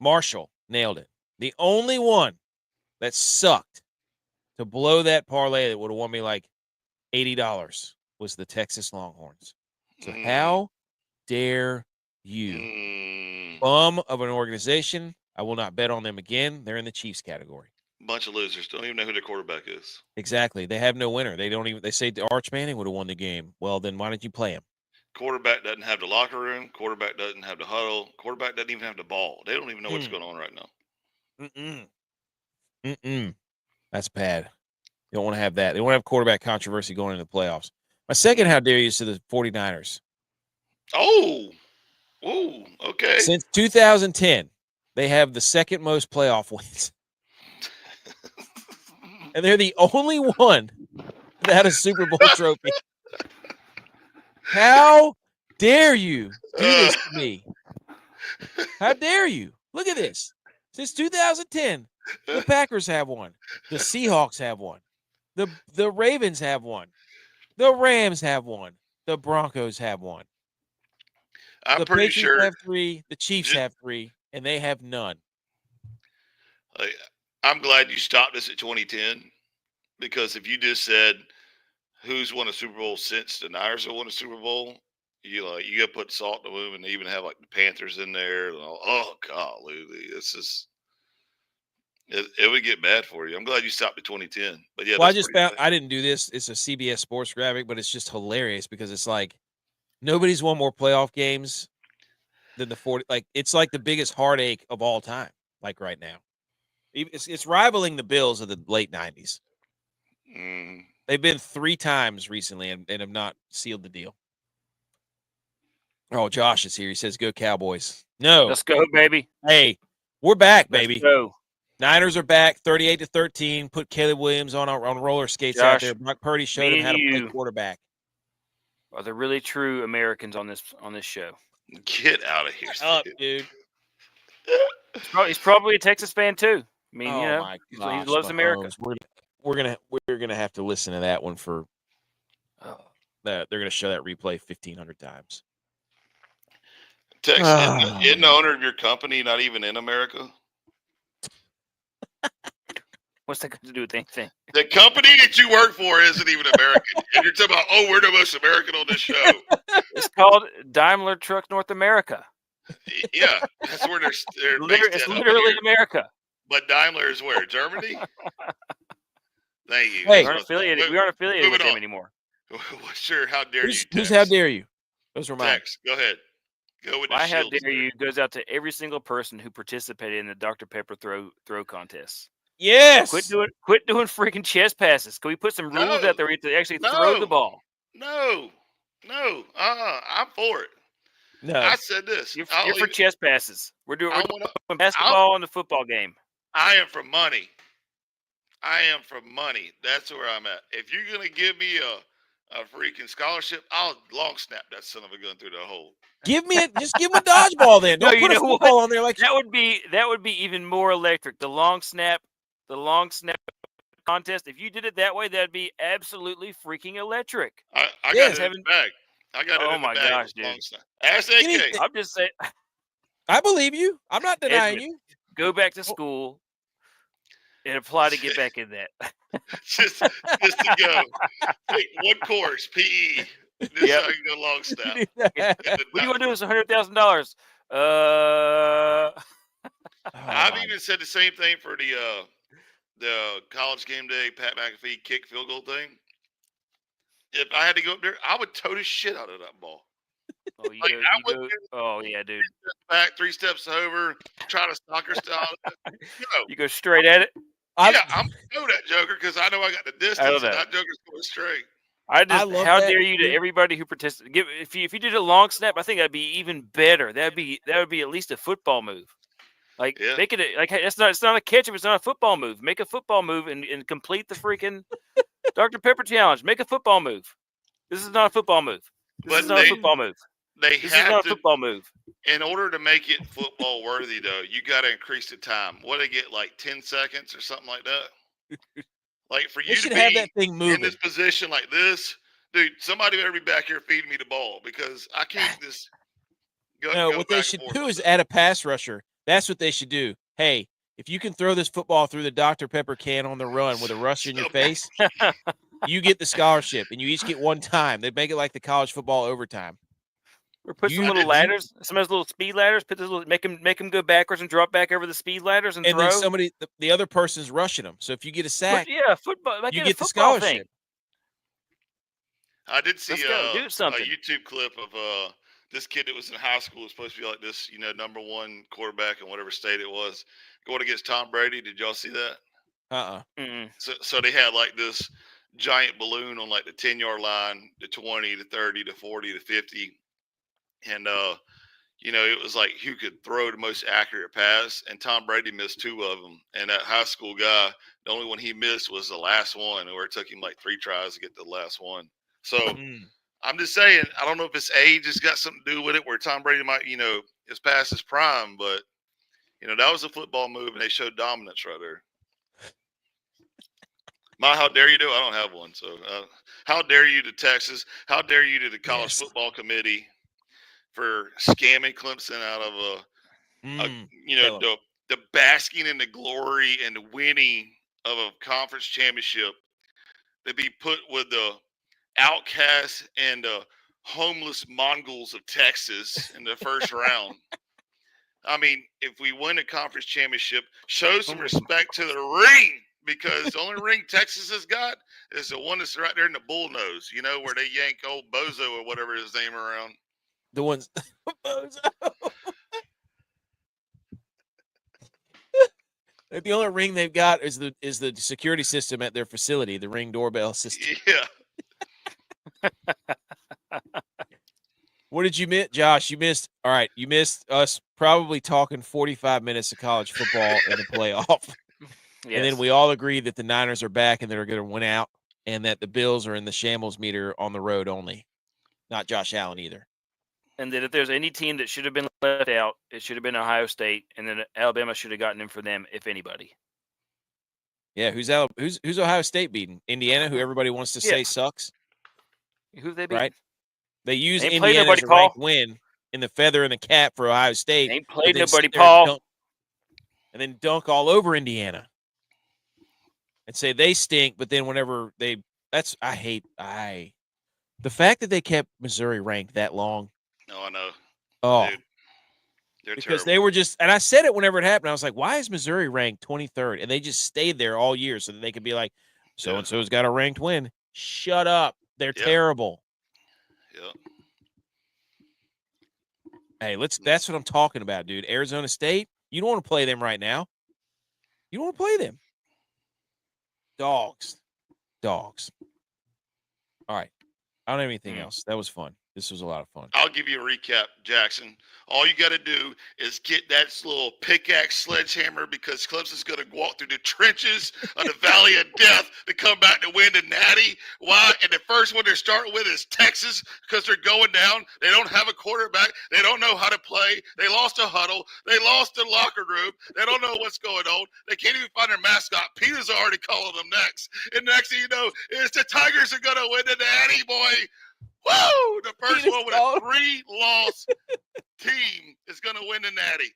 Marshall nailed it. The only one that sucked to blow that parlay that would have won me like $80 was the Texas Longhorns. So how dare you? Bum of an organization. I will not bet on them again. They're in the Chiefs category. Bunch of losers. Don't even know who their quarterback is. Exactly. They have no winner. They say Arch Manning would have won the game. Well, then why didn't you play him? Quarterback doesn't have the locker room. Quarterback doesn't have the huddle. Quarterback doesn't even have the ball. They don't even know what's going on right now. That's bad. You don't want to have that. They want to have quarterback controversy going into the playoffs. My second, how dare you, is to the 49ers. Oh, okay. Since 2010, they have the second most playoff wins. and they're the only one that had a Super Bowl trophy. How dare you do this to me? How dare you? Look at this. Since 2010, the Packers have one. The Seahawks have one. The Ravens have one. The Rams have one. The Broncos have one. I'm pretty Patriots sure have 3. The Chiefs have 3, and they have none. I'm glad you stopped us at 2010 because if you just said who's won a Super Bowl since the Niners have won a Super Bowl, you got to put salt in the wound and even have like the Panthers in there. Oh golly, this is it would get bad for you. I'm glad you stopped at 2010. But yeah, well, I just found I didn't do this. It's a CBS Sports graphic, but it's just hilarious because it's like nobody's won more playoff games than the 40. Like it's like the biggest heartache of all time. Like right now, it's rivaling the Bills of the late 90s. They've been 3 times recently and have not sealed the deal. Oh, Josh is here. He says, "Go Cowboys." No, let's go, baby. Hey, we're back, baby. Let's go. Niners are back, 38-13. Put Caleb Williams on roller skates out there. Brock Purdy showed him how to play quarterback. Are the really true Americans on this show? Get out of here, dude. He's probably a Texas fan too. I mean, he loves America. We're gonna have to listen to that one for. They're gonna show that replay 1,500 times. Texas, isn't the owner of your company not even in America? What's that got to do with anything? The company that you work for isn't even American. And you're talking about, we're the most American on this show. It's called Daimler Truck North America. Yeah, that's where they're it's literally America. But Daimler is where? Germany? Thank you. Hey, we aren't affiliated with them anymore. Sure, how dare you? Who's how dare you? Those were mine. Go ahead. Go with the My how dare you goes out to every single person who participated in the Dr. Pepper throw contest. Yes. Quit doing freaking chest passes. Can we put some rules out there to actually throw the ball? No. I'm for it. No. I said this. You're for chest passes. We're doing basketball in the football game. I am for money. That's where I'm at. If you're gonna give me a freaking scholarship, I'll long snap that son of a gun through the hole. Just give him a dodgeball then. Don't put a football on there like that would be even more electric. The long snap contest. If you did it that way, that'd be absolutely freaking electric. I got it in the bag. I got it in the bag. Gosh, dude. Ask AK. I'm just saying. I believe you. I'm not denying you. Go back to school and apply to get back in that. just to go. Take one course, PE. This how you go long snap. What you want to do is $100,000. I've even said the same thing for the college game day Pat McAfee kick field goal thing. If I had to go up there, I would toe the shit out of that ball. Oh yeah, dude. Back 3 steps over, try to soccer style. You go straight at it. I'm gonna know that joker because I know I got the distance. And that joker's going straight. How dare you to everybody who participated? If you did a long snap, I think that'd be even better. That would be at least a football move. Like make it like it's not a catch if it's not a football move. Make a football move and complete the freaking Dr. Pepper challenge. Make a football move. This is not a football move. This is not a football move. This is not a football move. In order to make it football worthy, though, you got to increase the time. What do they get, like 10 seconds or something like that? Like for you to be have that thing moving in this position like this, dude. Somebody better be back here feeding me the ball because I can't just go. No, what they should do is add a pass rusher. That's what they should do. Hey, if you can throw this football through the Dr. Pepper can on the run with a rusher in your face, you get the scholarship, and you each get one time. They make it like the college football overtime. Or put some little ladders, some of those little speed ladders. Put those make them go backwards and drop back over the speed ladders and throw. Then the other person's rushing them. So if you get a sack, football. You get the scholarship. Thing. I did see do a something. YouTube clip of this kid that was in high school, was supposed to be like this, number 1 quarterback in whatever state it was, going against Tom Brady. Did y'all see that? So they had like this giant balloon on like the 10-yard line, the 20, the 30, the 40, the 50. And, it was like who could throw the most accurate pass, and Tom Brady missed 2 of them. And that high school guy, the only one he missed was the last one, where it took him like 3 tries to get to the last one. So I'm just saying, I don't know if his age has got something to do with it, where Tom Brady might, is past his prime, but that was a football move, and they showed dominance right there. How dare you do? I don't have one. So how dare you to Texas? How dare you to the college football committee for scamming Clemson out of the basking in the glory and the winning of a conference championship, to be put with the outcasts and the homeless Mongols of Texas in the first round. I mean, if we win a conference championship, show some respect to the ring, because the only ring Texas has got is the one that's right there in the bull nose, where they yank old Bozo or whatever his name around. The ones Bozo. The only ring they've got is the security system at their facility, the Ring doorbell system. Yeah. What did you miss, Josh? You missed us probably talking 45 minutes of college football in the playoff. Yes. And then we all agree that the Niners are back and they're going to win out, and that the Bills are in the shambles-o-meter on the road only. Not Josh Allen either. And that if there's any team that should have been left out, it should have been Ohio State, and then Alabama should have gotten in for them, if anybody. Yeah, who's Ohio State beating? Indiana, who everybody wants to say sucks? Who have they beat? Right? They use Indiana as a ranked win in the feather and the cap for Ohio State. They ain't played nobody, Paul. And then dunk all over Indiana. And say they stink, but then whenever the fact that they kept Missouri ranked that long. No, I know. Oh, dude, they're because terrible. They were just, and I said it whenever it happened. I was like, why is Missouri ranked 23rd? And they just stayed there all year so that they could be like, so and so's got a ranked win. Shut up. They're terrible. Yeah. Hey, that's what I'm talking about, dude. Arizona State, you don't want to play them right now. You don't want to play them. Dogs. All right. I don't have anything else. That was fun. This was a lot of fun. I'll give you a recap, Jackson. All you got to do is get that little pickaxe sledgehammer, because Clemson's going to walk through the trenches of the Valley of Death to come back to win the Natty. Why? And the first one they're starting with is Texas, because they're going down. They don't have a quarterback. They don't know how to play. They lost a huddle. They lost the locker room. They don't know what's going on. They can't even find their mascot. Peter's already calling them next. And next thing you know, is the Tigers are going to win the Natty, boy. Woo! The first one with a 3-loss team is going to win the Natty.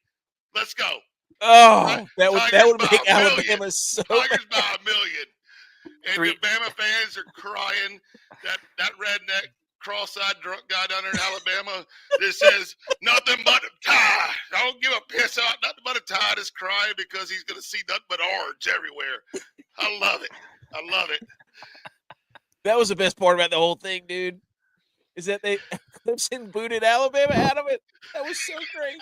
Let's go. Oh, that would make Alabama so Tigers by $1 million. And the Bama fans are crying. That redneck cross-eyed drunk guy down there in Alabama that says nothing but a tie. I don't give a piss out. Nothing but a tie is crying because he's going to see nothing but orange everywhere. I love it. That was the best part about the whole thing, dude. Is that Clemson booted Alabama out of it? That was so great.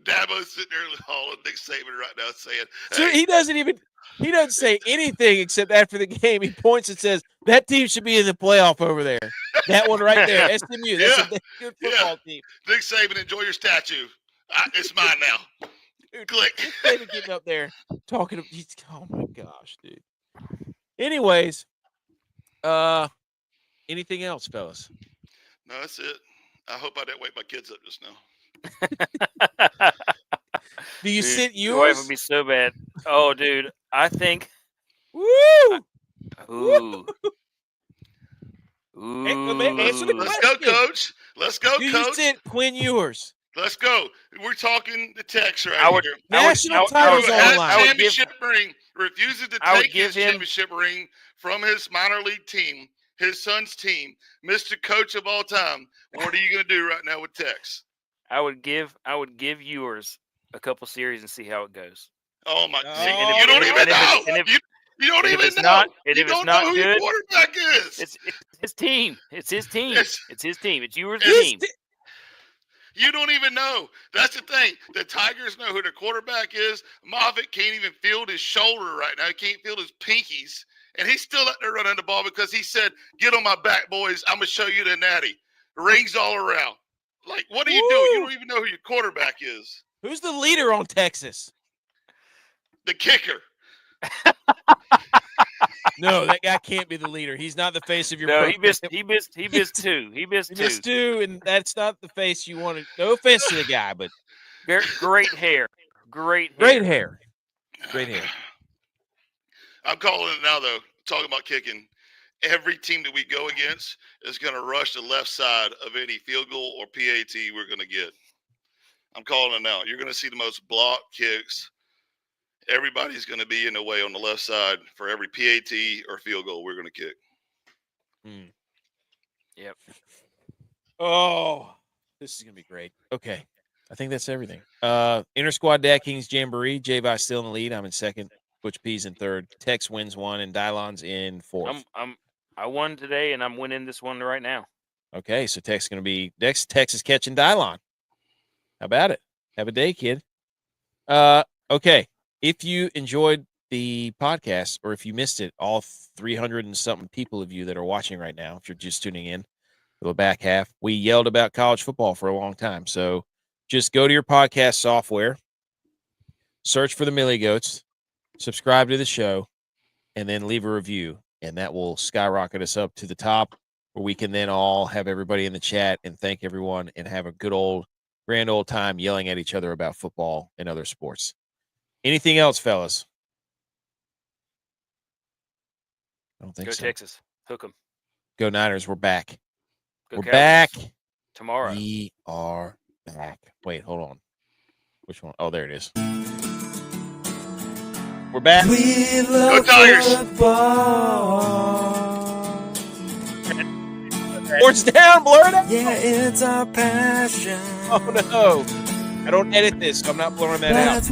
Dabo's sitting there hauling Nick Saban right now saying, so he doesn't say anything except after the game. He points and says, that team should be in the playoff over there. That one right there, SMU. That's a good football team. Nick Saban, enjoy your statue. It's mine now. Dude, click. Nick Saban getting up there talking. Oh my gosh, dude. Anyways, anything else, fellas? No, that's it. I hope I didn't wake my kids up just now. Do you sit yours? Your wife would be so bad. Oh, dude, I think. Woo! Ooh. Answer the Let's go, Coach. Let's go, Do Coach. You sit Quinn Ewers? Let's go. We're talking the text here. National titles on the line. Championship ring. Refuses to take his championship ring from his minor league team. His son's team, Mr. Coach of all time. What are you going to do right now with Tex? I would give yours a couple series and see how it goes. Oh my! You don't even know. You don't even know. You don't know who your quarterback is. It's his team. It's his team. It's his team. It's yours team. You don't even know. That's the thing. The Tigers know who their quarterback is. Moffitt can't even field his shoulder right now. He can't field his pinkies. And he's still out there running the ball because he said, get on my back, boys. I'm going to show you the Natty. Rings all around. Like, what are you doing? You don't even know who your quarterback is. Who's the leader on Texas? The kicker. No, that guy can't be the leader. He's not the face of your. No, program. he missed two. He missed two, and that's not the face you wanted. No offense to the guy, but great hair. Great hair. I'm calling it now, though. Talking about kicking. Every team that we go against is going to rush the left side of any field goal or PAT we're going to get. I'm calling it now. You're going to see the most block kicks. Everybody's going to be in the way on the left side for every PAT or field goal we're going to kick. Yep. Oh, this is going to be great. Okay. I think that's everything. Inter squad DraftKings Jamboree. J-Vi still in the lead. I'm in second. ButchP's in third. Tex wins one, and Dylon's in fourth. I won today, and I'm winning this one right now. Okay, so Tex is going to be next. Tex is catching Dylon. How about it? Have a day, kid. Okay. If you enjoyed the podcast, or if you missed it, all 300 and something people of you that are watching right now, if you're just tuning in for the back half, we yelled about college football for a long time. So just go to your podcast software, search for the Millie Goats, subscribe to the show, and then leave a review. And that will skyrocket us up to the top, where we can then all have everybody in the chat and thank everyone and have a grand old time yelling at each other about football and other sports. Anything else, fellas? I don't think so. Go Texas. Hook 'em. Go Niners. We're back. Go We're Cowboys. back. Tomorrow. We are back. Wait, hold on. Which one? Oh, there it is. We're back. We Go Tigers. Sports down, blur it out. Yeah, it's our passion. Oh, no. I don't edit this, so I'm not blurring that out.